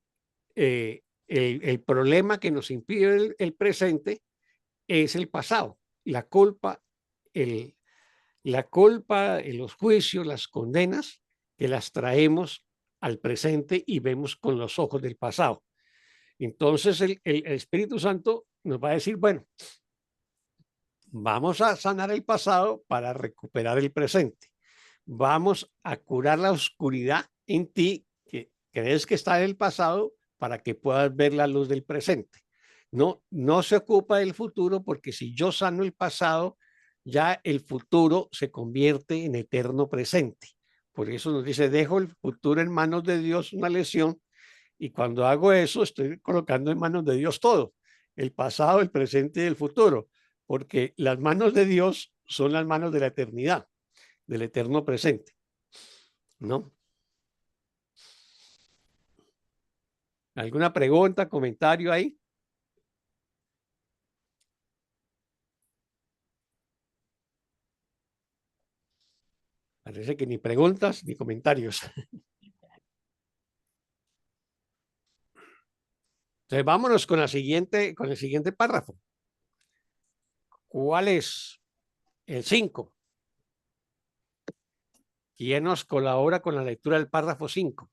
el problema que nos impide el presente es el pasado, la culpa, el, los juicios, las condenas, que las traemos al presente y vemos con los ojos del pasado. Entonces el Espíritu Santo nos va a decir, bueno, vamos a sanar el pasado para recuperar el presente. Vamos a curar la oscuridad en ti que crees que está en el pasado para que puedas ver la luz del presente. No se ocupa del futuro porque si yo sano el pasado, ya el futuro se convierte en eterno presente. Por eso nos dice, dejo el futuro en manos de Dios, una lesión, y cuando hago eso estoy colocando en manos de Dios todo, el pasado, el presente y el futuro, porque las manos de Dios son las manos de la eternidad, del eterno presente, ¿no? ¿Alguna pregunta, comentario ahí? Parece que ni preguntas ni comentarios. Entonces vámonos con el siguiente párrafo. ¿Cuál es? El 5. ¿Quién nos colabora con la lectura del párrafo 5?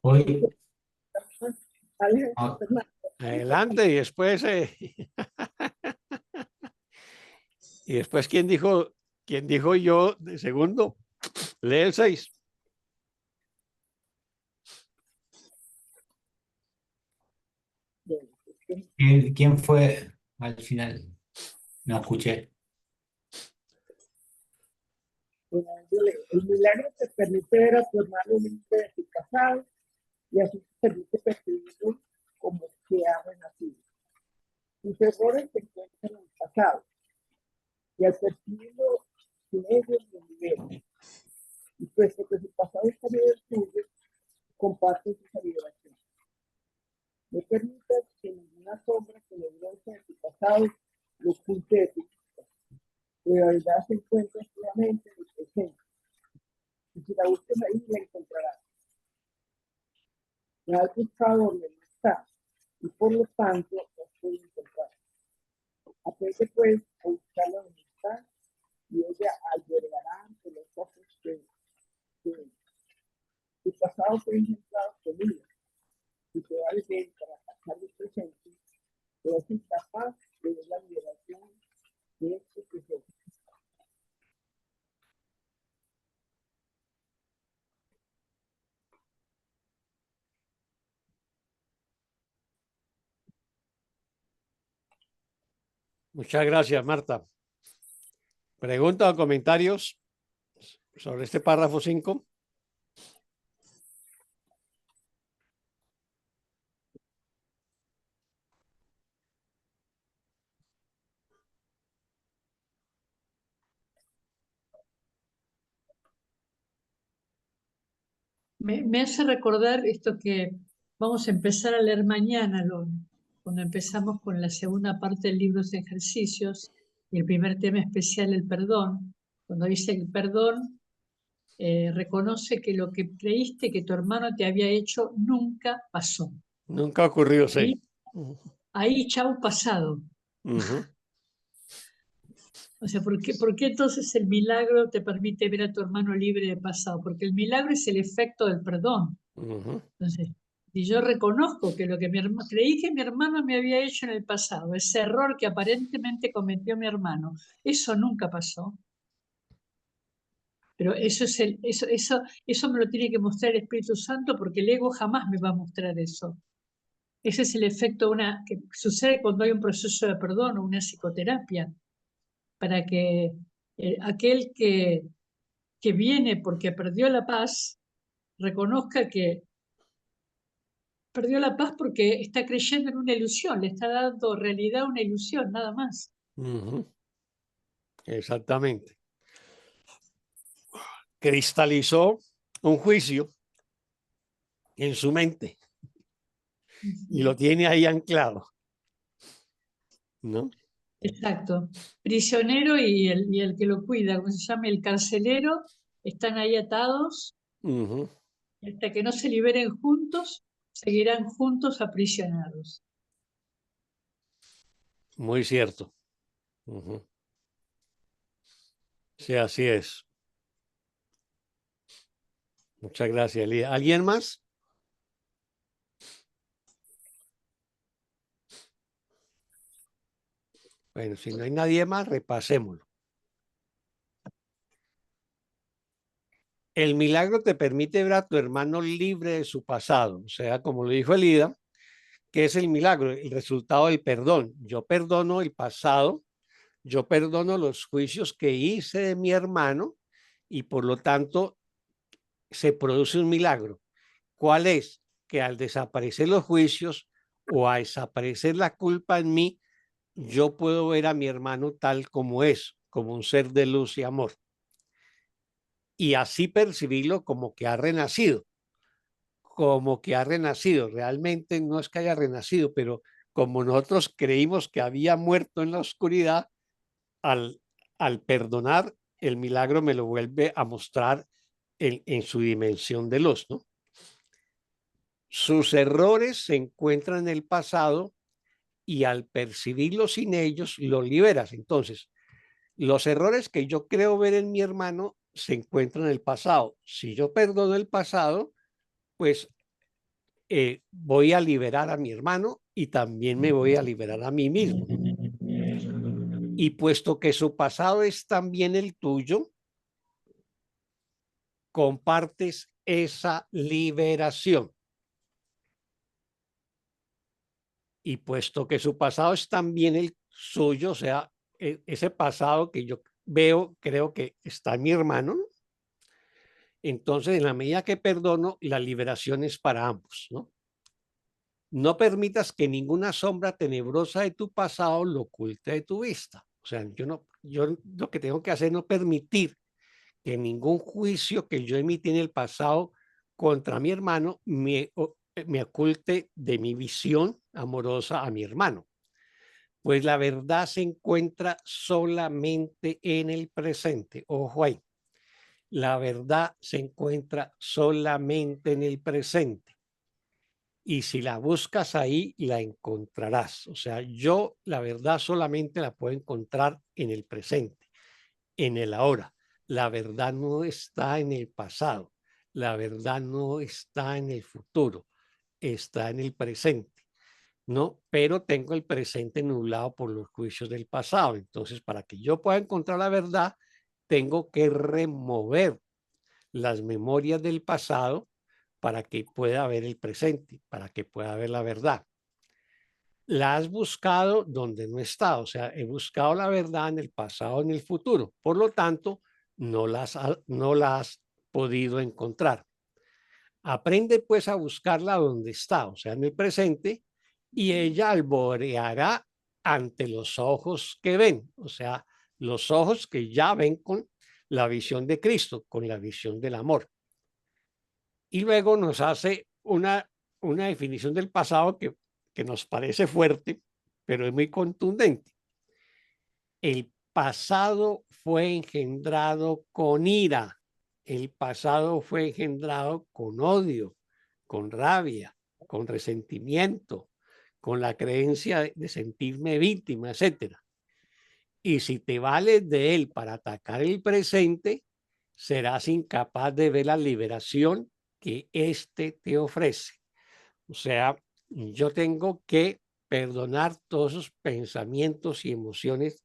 Hoy, Alex ah, Fernández. Adelante y después quién dijo yo de segundo. Lee el 6. ¿quién fue al final? No escuché. El milagro te permite ver a tu hermano libre de su pasado y así te permite percibirlo como que ha renacido. Tus errores se encuentran en el pasado y al percibirlo sin ellos lo liberan. Y puesto que su pasado está bien el tuyo, comparte esa liberación. No permitas que ninguna sombra que logranza de tu pasado lo oculte de tu vida. La verdad se encuentra solamente en el presente. Y si la buscas ahí, la encontrarás. La has buscado donde no está y por lo tanto la puedes encontrar. Aprende pues a buscarla donde está y ella albergará ante los ojos de tu pasado fue engendrado conmigo y te va bien para pasar el presente, pero es incapaz de ver la liberación de este presente. Muchas gracias, Marta. ¿Preguntas o comentarios sobre este párrafo 5? Me hace recordar esto que vamos a empezar a leer mañana, cuando empezamos con la segunda parte del libro de ejercicios y el primer tema especial, el perdón. Cuando dice el perdón, reconoce que lo que creíste que tu hermano te había hecho nunca pasó. Nunca ocurrió, sí. Ahí chau pasado. O sea, por qué entonces el milagro te permite ver a tu hermano libre de pasado? Porque el milagro es el efecto del perdón. Entonces, si yo reconozco que lo que creí que mi hermano me había hecho en el pasado, ese error que aparentemente cometió mi hermano, eso nunca pasó. Pero eso me lo tiene que mostrar el Espíritu Santo porque el ego jamás me va a mostrar eso. Ese es el efecto que sucede cuando hay un proceso de perdón o una psicoterapia, para que aquel que viene porque perdió la paz reconozca que perdió la paz porque está creyendo en una ilusión, le está dando realidad a una ilusión, nada más. Exactamente. Cristalizó un juicio en su mente y lo tiene ahí anclado, ¿no? Exacto. Prisionero y el que lo cuida, como se llama el carcelero, están ahí atados. Y hasta que no se liberen juntos, seguirán juntos aprisionados. Muy cierto. Sí, así es. Muchas gracias, Elida. ¿Alguien más? Bueno, si no hay nadie más, repasémoslo. El milagro te permite ver a tu hermano libre de su pasado. O sea, como lo dijo Elida, ¿qué es el milagro? El resultado del perdón. Yo perdono el pasado, yo perdono los juicios que hice de mi hermano y por lo tanto se produce un milagro. ¿Cuál es? Que al desaparecer los juicios o a desaparecer la culpa en mí, yo puedo ver a mi hermano tal como es, como un ser de luz y amor. Y así percibirlo como que ha renacido, como que ha renacido. Realmente no es que haya renacido, pero como nosotros creímos que había muerto en la oscuridad, al, al perdonar, el milagro me lo vuelve a mostrar en su dimensión de luz, ¿no? Sus errores se encuentran en el pasado y al percibirlos sin ellos, los liberas. Entonces, los errores que yo creo ver en mi hermano se encuentran en el pasado. Si yo perdono el pasado, pues voy a liberar a mi hermano y también me voy a liberar a mí mismo. Y puesto que su pasado es también el tuyo, compartes esa liberación. Y puesto que su pasado es también el suyo, o sea, ese pasado que yo veo, creo que está en mi hermano, entonces en la medida que perdono, la liberación es para ambos, ¿no? No permitas que ninguna sombra tenebrosa de tu pasado lo oculte de tu vista. O sea, yo lo que tengo que hacer es no permitir que ningún juicio que yo emití en el pasado contra mi hermano me oculte de mi visión amorosa a mi hermano. Pues la verdad se encuentra solamente en el presente. Ojo ahí. La verdad se encuentra solamente en el presente. Y si la buscas ahí, la encontrarás. O sea, yo la verdad solamente la puedo encontrar en el presente, en el ahora. La verdad no está en el pasado. La verdad no está en el futuro. Está en el presente. ¿No? Pero tengo el presente nublado por los juicios del pasado. Entonces, para que yo pueda encontrar la verdad, tengo que remover las memorias del pasado para que pueda ver el presente, para que pueda ver la verdad. La has buscado donde no está, o sea, he buscado la verdad en el pasado, en el futuro. Por lo tanto, no la has podido encontrar. Aprende pues a buscarla donde está, o sea, en el presente, y ella alboreará ante los ojos que ven, o sea, los ojos que ya ven con la visión de Cristo, con la visión del amor. Y luego nos hace una definición del pasado que nos parece fuerte, pero es muy contundente. El pasado fue engendrado con ira, el pasado fue engendrado con odio, con rabia, con resentimiento, con la creencia de sentirme víctima, etcétera. Y si te vales de él para atacar el presente, serás incapaz de ver la liberación que éste te ofrece. O sea, yo tengo que perdonar todos esos pensamientos y emociones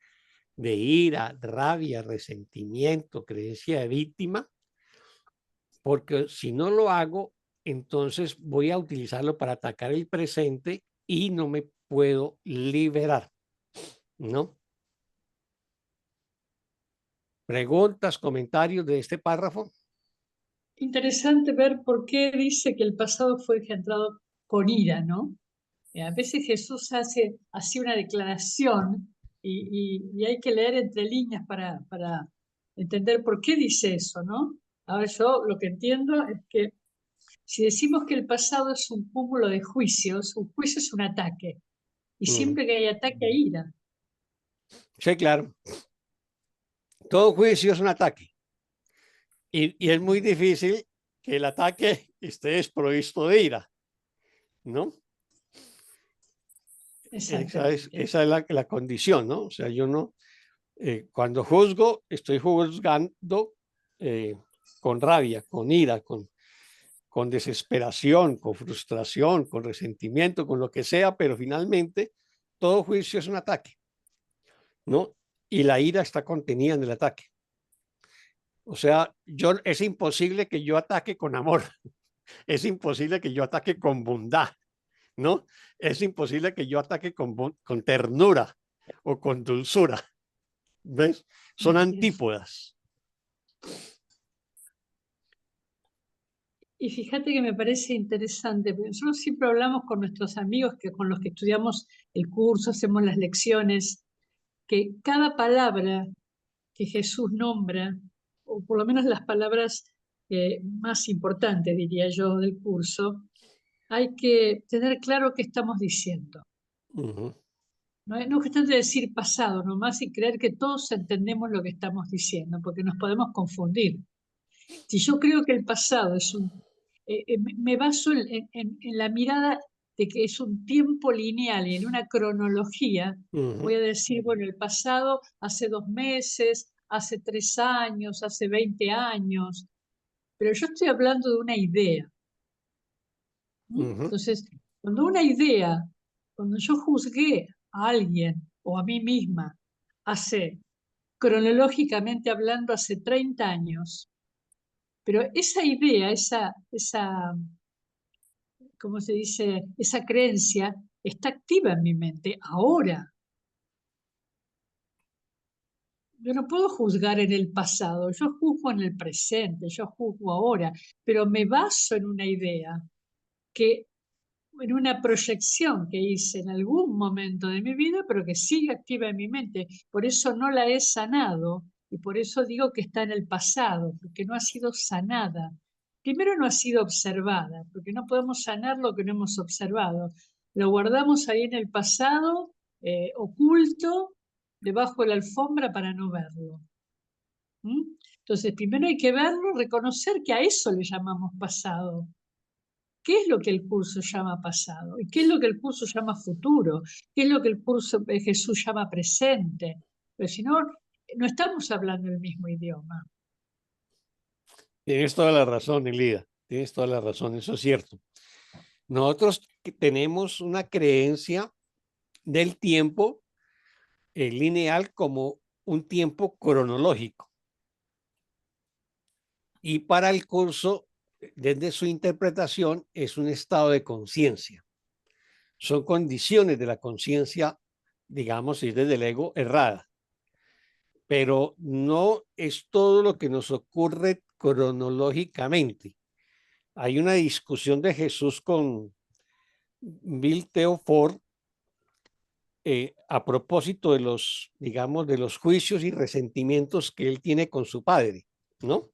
de ira, rabia, resentimiento, creencia de víctima, porque si no lo hago, entonces voy a utilizarlo para atacar el presente y no me puedo liberar, ¿no? ¿Preguntas, comentarios de este párrafo? Interesante ver por qué dice que el pasado fue engendrado con ira, ¿no? A veces Jesús hace así una declaración y hay que leer entre líneas para entender por qué dice eso, ¿no? Ahora yo lo que entiendo es que si decimos que el pasado es un cúmulo de juicios, un juicio es un ataque. Y siempre que hay ataque hay ira. Sí, claro. Todo juicio es un ataque. Y es muy difícil que el ataque esté desprovisto de ira, ¿no? Esa es la condición, ¿no? O sea, yo no, cuando juzgo, estoy juzgando con rabia, con ira, con desesperación, con frustración, con resentimiento, con lo que sea, pero finalmente todo juicio es un ataque, ¿no? Y la ira está contenida en el ataque. O sea, es imposible que yo ataque con amor, es imposible que yo ataque con bondad, ¿no? Es imposible que yo ataque con ternura o con dulzura, ¿ves? Son Así es. antípodas. Y fíjate que me parece interesante, porque nosotros siempre hablamos con nuestros amigos con los que estudiamos el curso, hacemos las lecciones, que cada palabra que Jesús nombra, o por lo menos las palabras más importantes, diría yo, del curso, hay que tener claro qué estamos diciendo. Uh-huh. No es cuestión de decir pasado nomás y creer que todos entendemos lo que estamos diciendo, porque nos podemos confundir. Si yo creo que el pasado es me baso en la mirada de que es un tiempo lineal y en una cronología, voy a decir, bueno, el pasado hace 2 meses, hace 3 años, hace 20 años, pero yo estoy hablando de una idea. Entonces, cuando yo juzgué a alguien o a mí misma cronológicamente hablando, hace 30 años, pero esa idea, ¿cómo se dice? Esa creencia está activa en mi mente ahora. Yo no puedo juzgar en el pasado, yo juzgo en el presente, yo juzgo ahora, pero me baso en una idea, en una proyección que hice en algún momento de mi vida, pero que sigue activa en mi mente. Por eso no la he sanado y por eso digo que está en el pasado, porque no ha sido sanada. Primero no ha sido observada, porque no podemos sanar lo que no hemos observado. Lo guardamos ahí en el pasado, oculto, debajo de la alfombra para no verlo. Entonces, primero hay que verlo, reconocer que a eso le llamamos pasado. ¿Qué es lo que el curso llama pasado? ¿Y qué es lo que el curso llama futuro? ¿Qué es lo que el curso de Jesús llama presente? Pero si no, no estamos hablando el mismo idioma. Tienes toda la razón, Elida. Tienes toda la razón, eso es cierto. Nosotros tenemos una creencia del tiempo lineal como un tiempo cronológico. Y para el curso, desde su interpretación, es un estado de conciencia. Son condiciones de la conciencia, digamos, y desde el ego errada. Pero no es todo lo que nos ocurre cronológicamente. Hay una discusión de Jesús con Bill Theo Ford a propósito de los, digamos, de los juicios y resentimientos que él tiene con su padre, ¿no?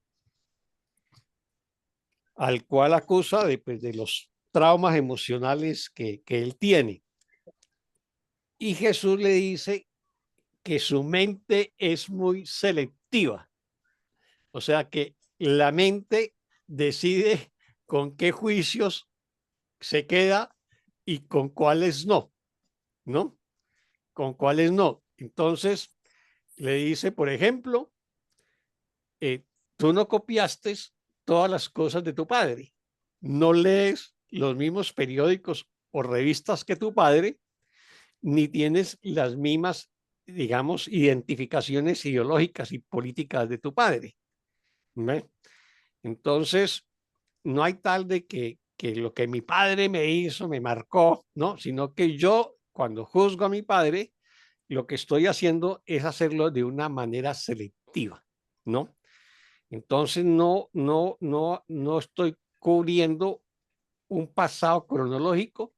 Al cual acusa de los traumas emocionales que él tiene. Y Jesús le dice que su mente es muy selectiva. O sea que la mente decide con qué juicios se queda y con cuáles no, ¿no? Con cuáles no. Entonces, le dice, por ejemplo, tú no copiaste todas las cosas de tu padre, no lees los mismos periódicos o revistas que tu padre, ni tienes las mismas, digamos, identificaciones ideológicas y políticas de tu padre. ¿Ve? Entonces, no hay tal de que lo que mi padre me hizo me marcó, ¿no? Sino que yo, cuando juzgo a mi padre, lo que estoy haciendo es hacerlo de una manera selectiva, ¿no? Entonces no estoy cubriendo un pasado cronológico,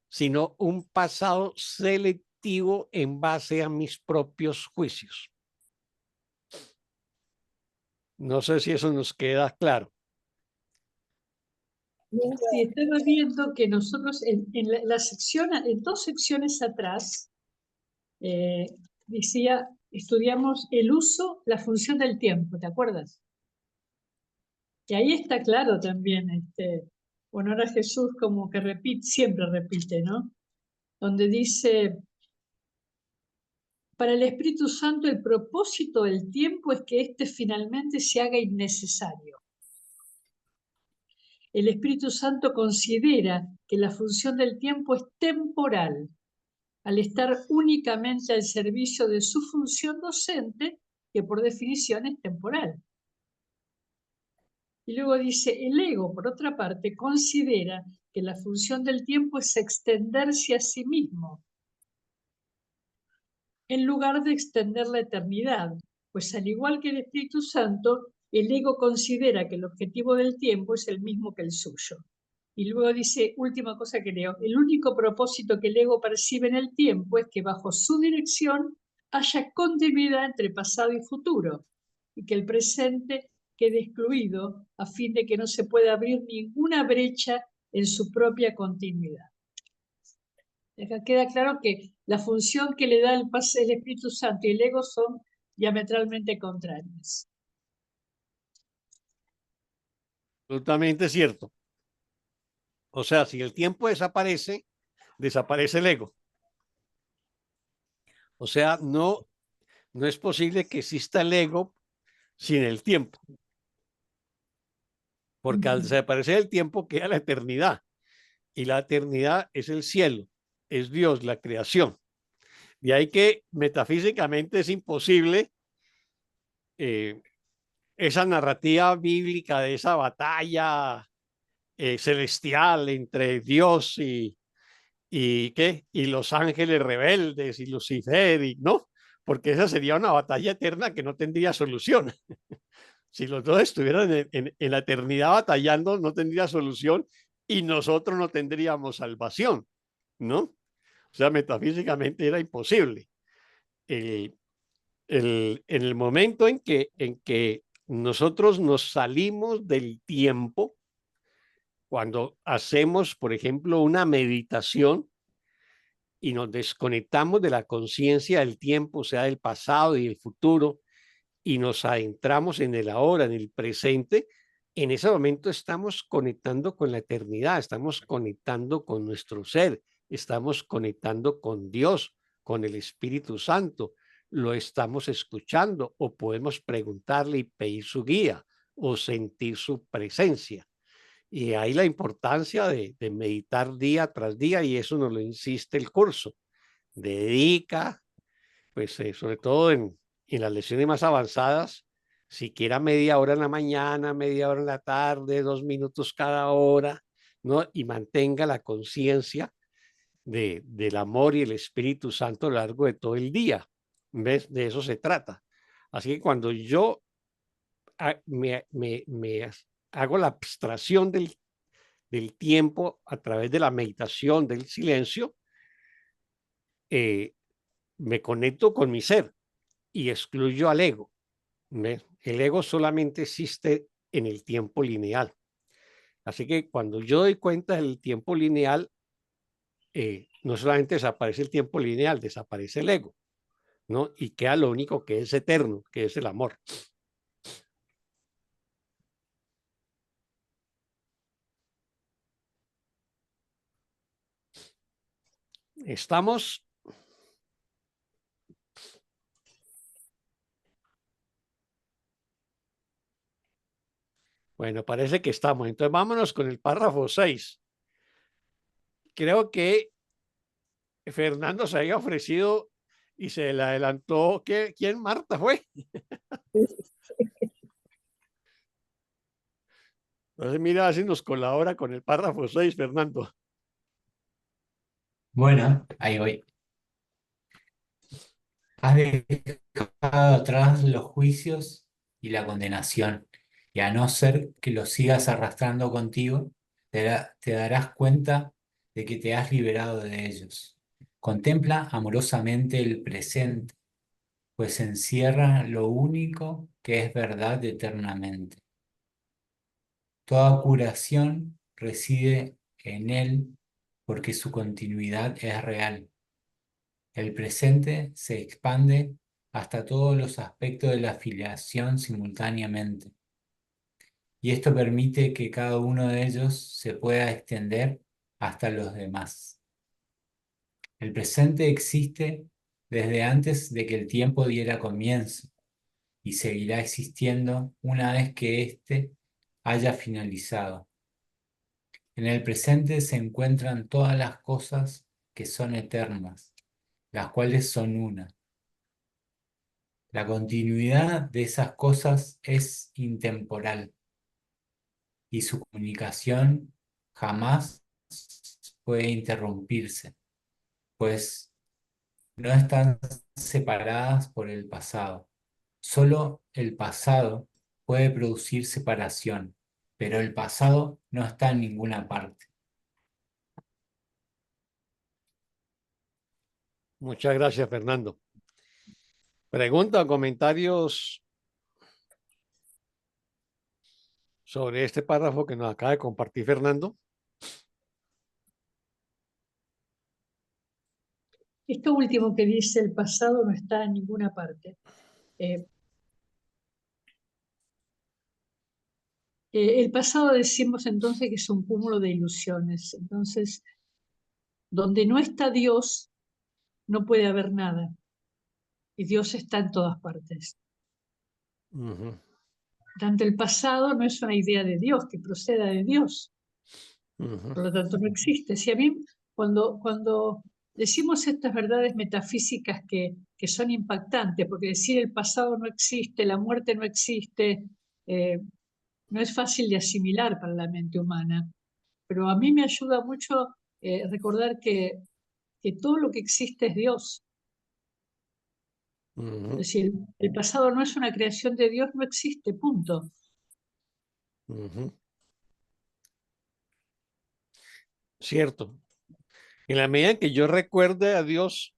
sino un pasado selectivo en base a mis propios juicios. No sé si eso nos queda claro. Sí, estaba viendo que nosotros en 2 secciones atrás, decía, estudiamos el uso, la función del tiempo, ¿te acuerdas? Y ahí está claro también, bueno, ahora Jesús como que siempre repite, ¿no? Donde dice, para el Espíritu Santo el propósito del tiempo es que éste finalmente se haga innecesario. el Espíritu Santo considera que la función del tiempo es temporal, al estar únicamente al servicio de su función docente, que por definición es temporal. Y luego dice, el ego, por otra parte, considera que la función del tiempo es extenderse a sí mismo, en lugar de extender la eternidad, pues al igual que el Espíritu Santo, el ego considera que el objetivo del tiempo es el mismo que el suyo. Y luego dice, última cosa que leo, el único propósito que el ego percibe en el tiempo es que bajo su dirección haya continuidad entre pasado y futuro, y que el presente quede excluido a fin de que no se pueda abrir ninguna brecha en su propia continuidad. Acá queda claro que la función que le da el Espíritu Santo y el ego son diametralmente contrarias. Absolutamente cierto. O sea, si el tiempo desaparece, desaparece el ego. O sea, no es posible que exista el ego sin el tiempo. Porque al desaparecer el tiempo queda la eternidad. Y la eternidad es el cielo, es Dios, la creación. De ahí que metafísicamente es imposible esa narrativa bíblica de esa batalla celestial entre Dios y los ángeles rebeldes y Lucifer, y no, porque esa sería una batalla eterna que no tendría solución. Si los dos estuvieran en la eternidad batallando, no tendría solución y nosotros no tendríamos salvación, ¿no? O sea, metafísicamente era imposible. En el momento en que nosotros nos salimos del tiempo, cuando hacemos, por ejemplo, una meditación y nos desconectamos de la conciencia del tiempo, o sea, del pasado y del futuro, y nos adentramos en el ahora, en el presente, en ese momento estamos conectando con la eternidad, estamos conectando con nuestro ser, estamos conectando con Dios, con el Espíritu Santo, lo estamos escuchando o podemos preguntarle y pedir su guía o sentir su presencia. Y ahí la importancia de meditar día tras día, y eso nos lo insiste el curso. Dedica, pues sobre todo en las lecciones más avanzadas, siquiera media hora en la mañana, media hora en la tarde, 2 minutos cada hora, ¿no? Y mantenga la conciencia del amor y el Espíritu Santo a lo largo de todo el día. ¿Ves? De eso se trata. Así que cuando yo me hago la abstracción del tiempo a través de la meditación, del silencio, me conecto con mi ser y excluyo al ego. ¿Ves? El ego solamente existe en el tiempo lineal. Así que cuando yo doy cuenta del tiempo lineal, no solamente desaparece el tiempo lineal, desaparece el ego, ¿no? Y queda lo único que es eterno, que es el amor. Estamos. Bueno, parece que estamos. Entonces vámonos con el párrafo 6. Creo que Fernando se había ofrecido y se le adelantó. ¿Quién? Marta fue. Entonces mira si nos colabora con el párrafo 6, Fernando. Bueno, ahí voy. Has dejado atrás los juicios y la condenación, y a no ser que los sigas arrastrando contigo, te darás cuenta de que te has liberado de ellos. Contempla amorosamente el presente, pues encierra lo único que es verdad eternamente. Toda curación reside en él porque su continuidad es real. El presente se expande hasta todos los aspectos de la filiación simultáneamente, y esto permite que cada uno de ellos se pueda extender hasta los demás. El presente existe desde antes de que el tiempo diera comienzo, y seguirá existiendo una vez que éste haya finalizado. En el presente se encuentran todas las cosas que son eternas, las cuales son una. La continuidad de esas cosas es intemporal y su comunicación jamás puede interrumpirse, pues no están separadas por el pasado. Solo el pasado puede producir separación, pero el pasado no está en ninguna parte. Muchas gracias, Fernando. Pregunta o comentarios sobre este párrafo que nos acaba de compartir Fernando. Esto último que dice, el pasado no está en ninguna parte. El pasado decimos entonces que es un cúmulo de ilusiones. Entonces, donde no está Dios, no puede haber nada. Y Dios está en todas partes. Ujú, Tanto el pasado no es una idea de Dios, que proceda de Dios. ujú, Por lo tanto, no existe. Si a mí, cuando decimos estas verdades metafísicas que son impactantes, porque decir el pasado no existe, la muerte no existe, no es fácil de asimilar para la mente humana. Pero a mí me ayuda mucho recordar que todo lo que existe es Dios. Es ujú, decir, el pasado no es una creación de Dios, no existe, punto. ujú. Cierto. En la medida en que yo recuerde a Dios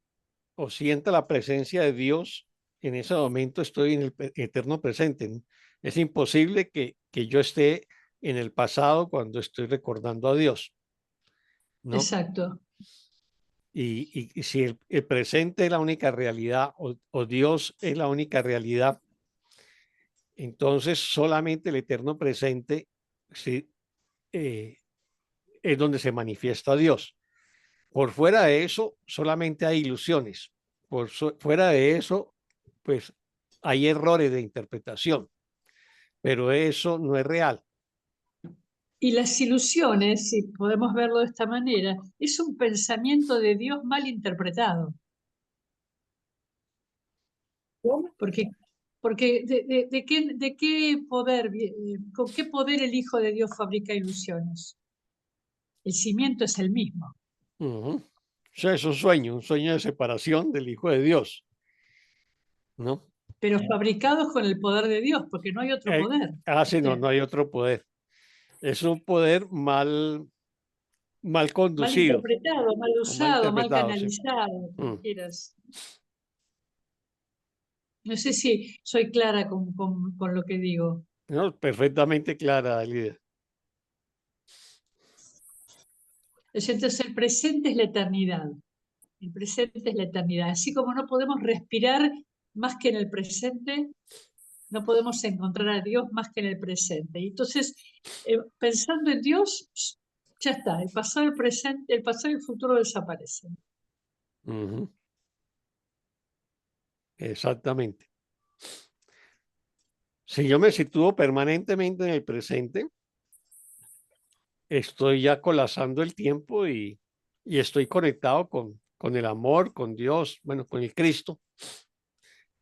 o sienta la presencia de Dios, en ese momento estoy en el eterno presente, ¿no? Es imposible que yo esté en el pasado cuando estoy recordando a Dios, ¿no? Exacto. Y si el presente es la única realidad o Dios es la única realidad, entonces solamente el eterno presente sí, eh, es donde se manifiesta Dios. Por fuera de eso, solamente hay ilusiones. Fuera de eso, pues hay errores de interpretación, pero eso no es real. Y las ilusiones, si podemos verlo de esta manera, es un pensamiento de Dios mal interpretado. ¿Cómo? Porque de qué poder, con qué poder el Hijo de Dios fabrica ilusiones. El cimiento es el mismo, Ujú. O sea, es un sueño de separación del Hijo de Dios, ¿no? pero fabricados con el poder de Dios, porque no hay otro poder. Sí, no, no hay otro poder. Es un poder mal Mal conducido interpretado, mal o mal usado, mal interpretado, sí. canalizado, Mm. como quieras. No sé si soy clara con lo que digo. No, perfectamente clara, Lidia. Entonces el presente es la eternidad. El presente es la eternidad. Así como no podemos respirar más que en el presente, no podemos encontrar a Dios más que en el presente. Y entonces, pensando en Dios, ya está. El pasado, el presente, el pasado y el futuro desaparecen. Ujú. Exactamente. Si yo me sitúo permanentemente en el presente, estoy ya colapsando el tiempo y estoy conectado con el amor, con Dios, bueno, con el Cristo,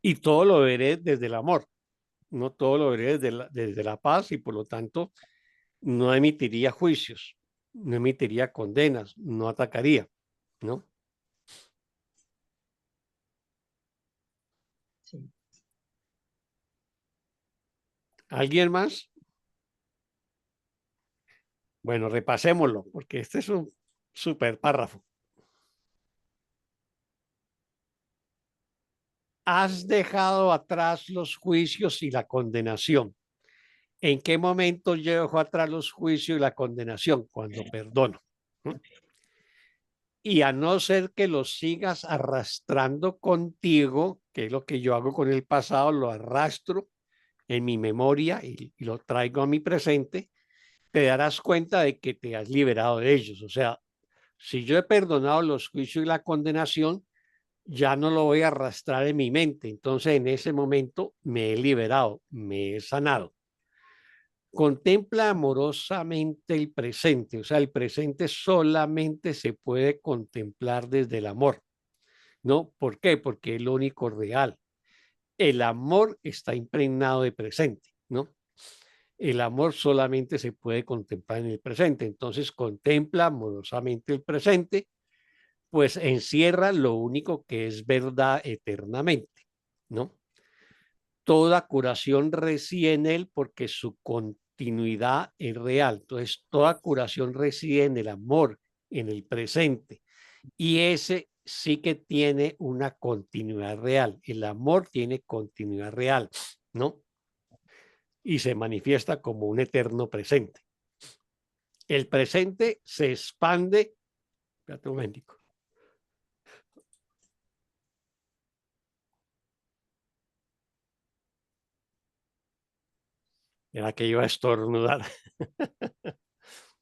y todo lo veré desde el amor, no todo lo veré desde la paz y por lo tanto no emitiría juicios, no emitiría condenas, no atacaría, ¿no? Sí. ¿Alguien más? Bueno, repasémoslo, porque este es un súper párrafo. Has dejado atrás los juicios y la condenación. ¿En qué momento yo dejo atrás los juicios y la condenación? Cuando perdono. Y a no ser que los sigas arrastrando contigo, que es lo que yo hago con el pasado, lo arrastro en mi memoria y lo traigo a mi presente, te darás cuenta de que te has liberado de ellos. O sea, si yo he perdonado los juicios y la condenación, ya no lo voy a arrastrar en mi mente. Entonces, en ese momento me he liberado, me he sanado. Contempla amorosamente el presente, o sea, el presente solamente se puede contemplar desde el amor, ¿no? ¿Por qué? Porque es lo único real. El amor está impregnado de presente, ¿no? El amor solamente se puede contemplar en el presente, entonces contempla amorosamente el presente, pues encierra lo único que es verdad eternamente, ¿no? Toda curación reside en él porque su continuidad es real. Entonces, toda curación reside en el amor, en el presente. Y ese sí que tiene una continuidad real. El amor tiene continuidad real, ¿no? Y se manifiesta como un eterno presente. El presente se expande. Espérate un momentico. Era que iba a estornudar.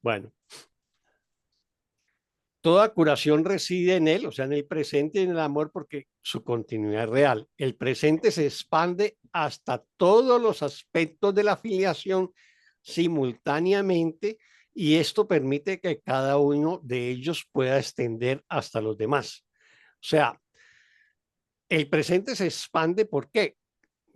Bueno, toda curación reside en él, o sea, en el presente y en el amor, porque su continuidad es real. El presente se expande hasta todos los aspectos de la filiación simultáneamente y esto permite que cada uno de ellos pueda extender hasta los demás. O sea, el presente se expande, ¿por qué?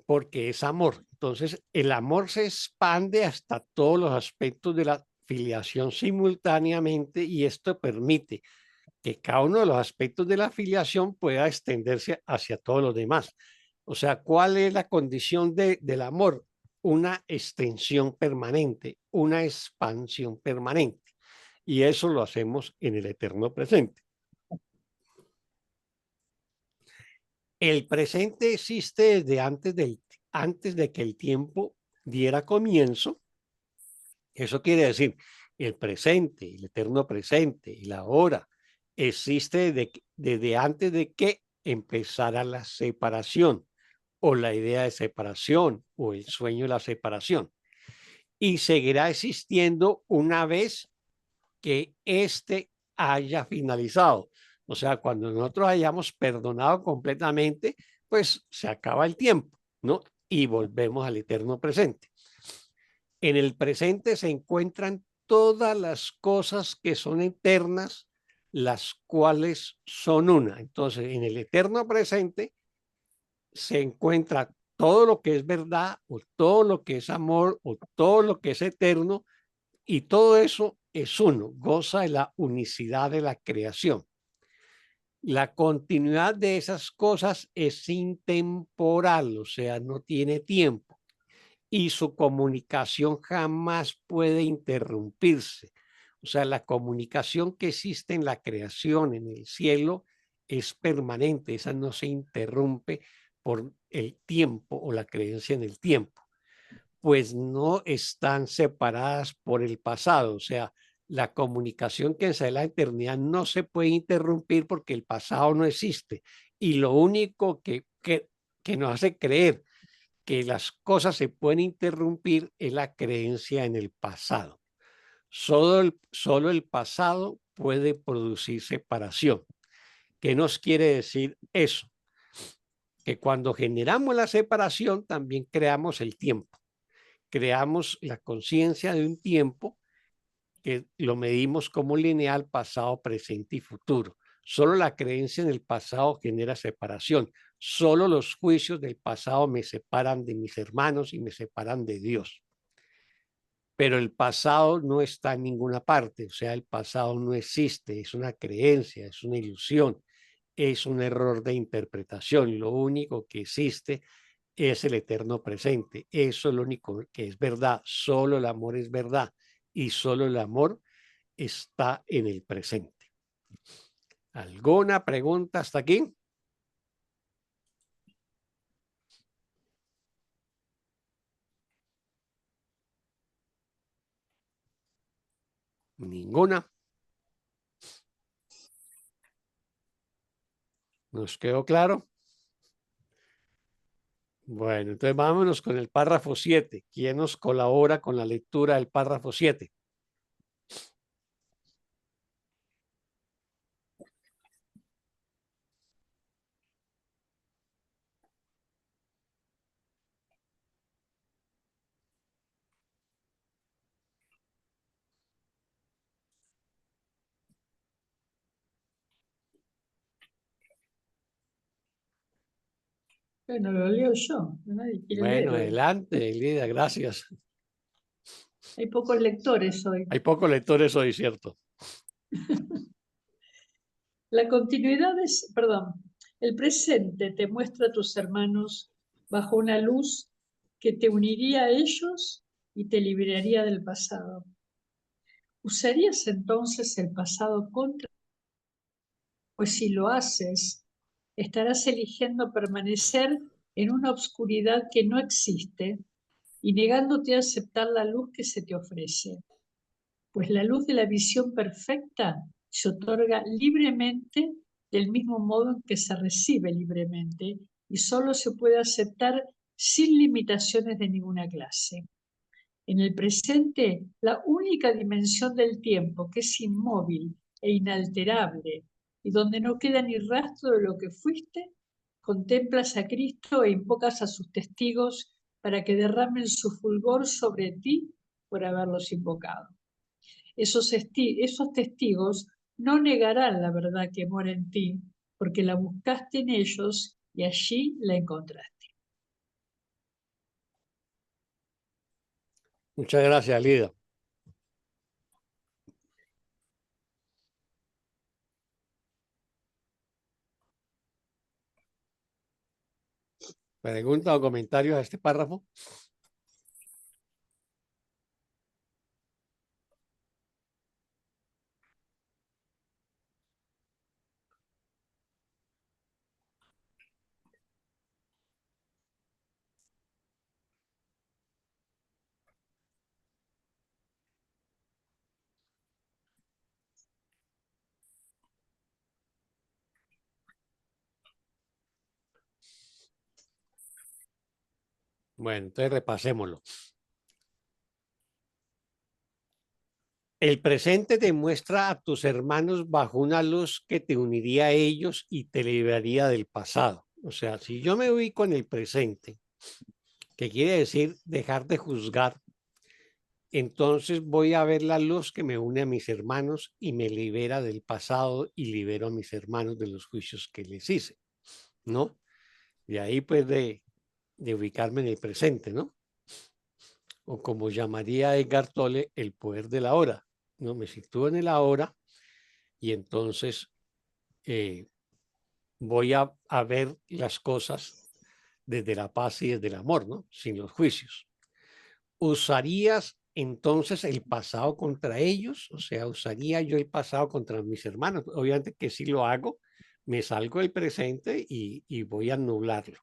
Porque es amor. Entonces, el amor se expande hasta todos los aspectos de la filiación simultáneamente y esto permite que cada uno de los aspectos de la afiliación pueda extenderse hacia todos los demás. O sea, ¿cuál es la condición del amor? Una extensión permanente, una expansión permanente. Y eso lo hacemos en el eterno presente. El presente existe desde antes de que el tiempo diera comienzo. Eso quiere decir, el presente, el eterno presente, y la hora, existe desde antes de que empezara la separación o la idea de separación o el sueño de la separación. Y seguirá existiendo una vez que éste haya finalizado. O sea, cuando nosotros hayamos perdonado completamente, pues se acaba el tiempo, ¿no? Y volvemos al eterno presente. En el presente se encuentran todas las cosas que son eternas, las cuales son una. Entonces, en el eterno presente se encuentra todo lo que es verdad o todo lo que es amor o todo lo que es eterno y todo eso es uno, goza de la unicidad de la creación. La continuidad de esas cosas es intemporal, o sea, no tiene tiempo y su comunicación jamás puede interrumpirse. O sea, la comunicación que existe en la creación, en el cielo, es permanente, esa no se interrumpe por el tiempo o la creencia en el tiempo, pues no están separadas por el pasado. O sea, la comunicación que en la eternidad no se puede interrumpir porque el pasado no existe. Y lo único que nos hace creer que las cosas se pueden interrumpir es la creencia en el pasado. Solo el pasado puede producir separación. ¿Qué nos quiere decir eso? Que cuando generamos la separación también creamos el tiempo. Creamos la conciencia de un tiempo que lo medimos como lineal pasado, presente y futuro. Solo la creencia en el pasado genera separación. Solo los juicios del pasado me separan de mis hermanos y me separan de Dios. Pero el pasado no está en ninguna parte, o sea, el pasado no existe, es una creencia, es una ilusión, es un error de interpretación. Lo único que existe es el eterno presente. Eso es lo único que es verdad. Solo el amor es verdad y solo el amor está en el presente. ¿Alguna pregunta hasta aquí? Ninguna. ¿Nos quedó claro? Bueno, entonces vámonos con el párrafo 7. ¿Quién nos colabora con la lectura del párrafo 7? Bueno, lo leo yo, nadie quiere Bueno, leer hoy. adelante, Elida, gracias. Hay pocos lectores hoy. Hay pocos lectores hoy, ¿cierto? La continuidad es, perdón, el presente te muestra a tus hermanos bajo una luz que te uniría a ellos y te liberaría del pasado. ¿Usarías entonces el pasado contra? Pues si lo haces, estarás eligiendo permanecer en una oscuridad que no existe y negándote a aceptar la luz que se te ofrece. Pues la luz de la visión perfecta se otorga libremente del mismo modo en que se recibe libremente y solo se puede aceptar sin limitaciones de ninguna clase. En el presente, la única dimensión del tiempo que es inmóvil e inalterable y donde no queda ni rastro de lo que fuiste, contemplas a Cristo e invocas a sus testigos para que derramen su fulgor sobre ti por haberlos invocado. Esos testigos no negarán la verdad que mora en ti, porque la buscaste en ellos y allí la encontraste. Muchas gracias, Elida. ¿Preguntas o comentarios a este párrafo? Bueno, entonces repasémoslo. El presente te muestra a tus hermanos bajo una luz que te uniría a ellos y te liberaría del pasado. O sea, si yo me ubico en el presente, que quiere decir dejar de juzgar, entonces voy a ver la luz que me une a mis hermanos y me libera del pasado y libero a mis hermanos de los juicios que les hice, ¿no? De ahí pues de ubicarme en el presente, ¿no? O como llamaría Edgar Tolle, el poder de la hora, ¿no? Me sitúo en el ahora y entonces voy a ver las cosas desde la paz y desde el amor, ¿no? Sin los juicios. ¿Usarías entonces el pasado contra ellos? O sea, ¿usaría yo el pasado contra mis hermanos? Obviamente que si lo hago, me salgo del presente y voy a anularlo.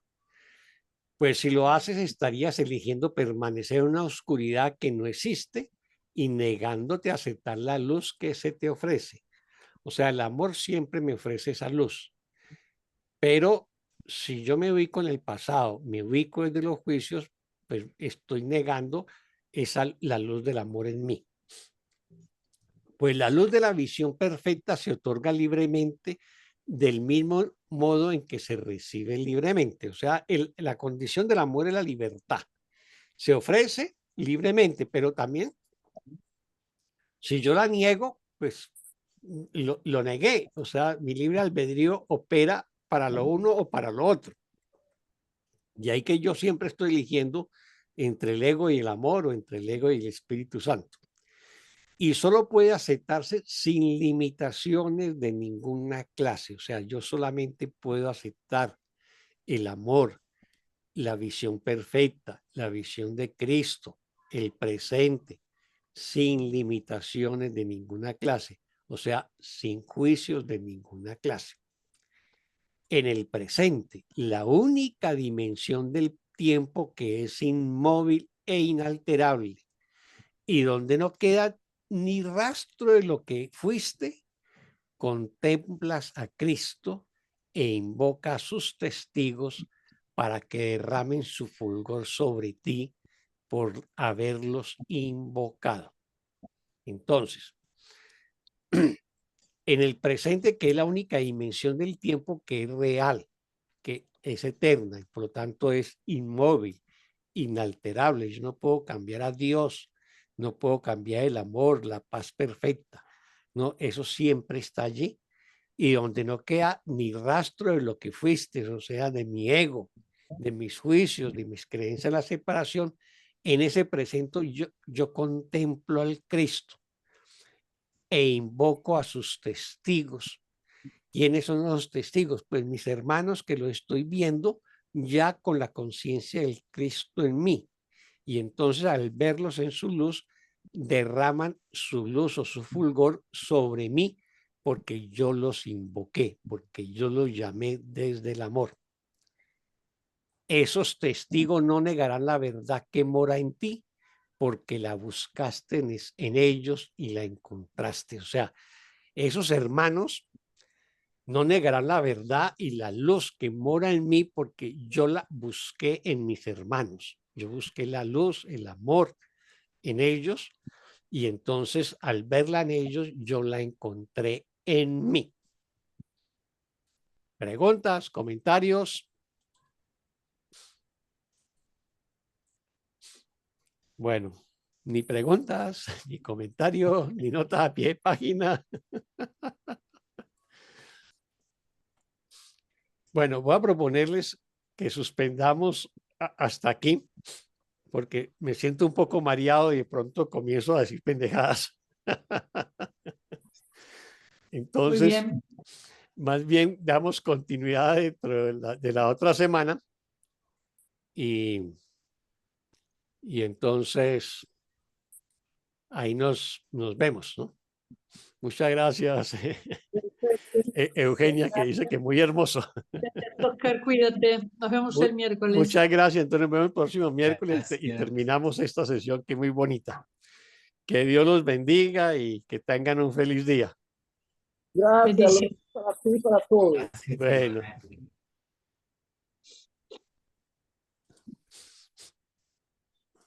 Pues si lo haces, estarías eligiendo permanecer en una oscuridad que no existe y negándote a aceptar la luz que se te ofrece. O sea, el amor siempre me ofrece esa luz. Pero si yo me ubico en el pasado, me ubico desde los juicios, pues estoy negando la luz del amor en mí. Pues la luz de la visión perfecta se otorga libremente del mismo modo en que se recibe libremente. O sea, la condición del amor es la libertad. Se ofrece libremente, pero también si yo la niego, pues lo negué. O sea, mi libre albedrío opera para lo uno o para lo otro. Y ahí que yo siempre estoy eligiendo entre el ego y el amor o entre el ego y el Espíritu Santo. Y solo puede aceptarse sin limitaciones de ninguna clase. O sea, yo solamente puedo aceptar el amor, la visión perfecta, la visión de Cristo, el presente, sin limitaciones de ninguna clase. O sea, sin juicios de ninguna clase. En el presente, la única dimensión del tiempo que es inmóvil e inalterable y donde no queda ni rastro de lo que fuiste, contemplas a Cristo e invoca a sus testigos para que derramen su fulgor sobre ti por haberlos invocado. Entonces, en el presente, que es la única dimensión del tiempo que es real, que es eterna y por lo tanto es inmóvil, inalterable. Yo no puedo cambiar a Dios, no puedo cambiar el amor, la paz perfecta. No, eso siempre está allí y donde no queda ni rastro de lo que fuiste, o sea, de mi ego, de mis juicios, de mis creencias en la separación, en ese presente yo contemplo al Cristo e invoco a sus testigos. ¿Quiénes son los testigos? Pues mis hermanos que lo estoy viendo ya con la conciencia del Cristo en mí. Y entonces al verlos en su luz, derraman su luz o su fulgor sobre mí, porque yo los invoqué, porque yo los llamé desde el amor. Esos testigos no negarán la verdad que mora en ti, porque la buscaste en ellos y la encontraste. O sea, esos hermanos no negarán la verdad y la luz que mora en mí, porque yo la busqué en mis hermanos. Yo busqué la luz, el amor en ellos, y entonces al verla en ellos, yo la encontré en mí. ¿Preguntas, comentarios? Bueno, ni preguntas, ni comentarios, ni nota a pie de página. Bueno, voy a proponerles que suspendamos hasta aquí, porque me siento un poco mareado y de pronto comienzo a decir pendejadas. Entonces, más bien damos continuidad dentro de la otra semana y entonces ahí nos vemos, ¿no? Muchas gracias, Eugenia, que dice que muy hermoso. Oscar, cuídate. Nos vemos el miércoles. Muchas gracias. Entonces nos vemos el próximo miércoles y Gracias. terminamos esta sesión que es muy bonita. Que Dios los bendiga y que tengan un feliz día. Gracias, Bendiciones. para ti y para todos. Gracias. Bueno.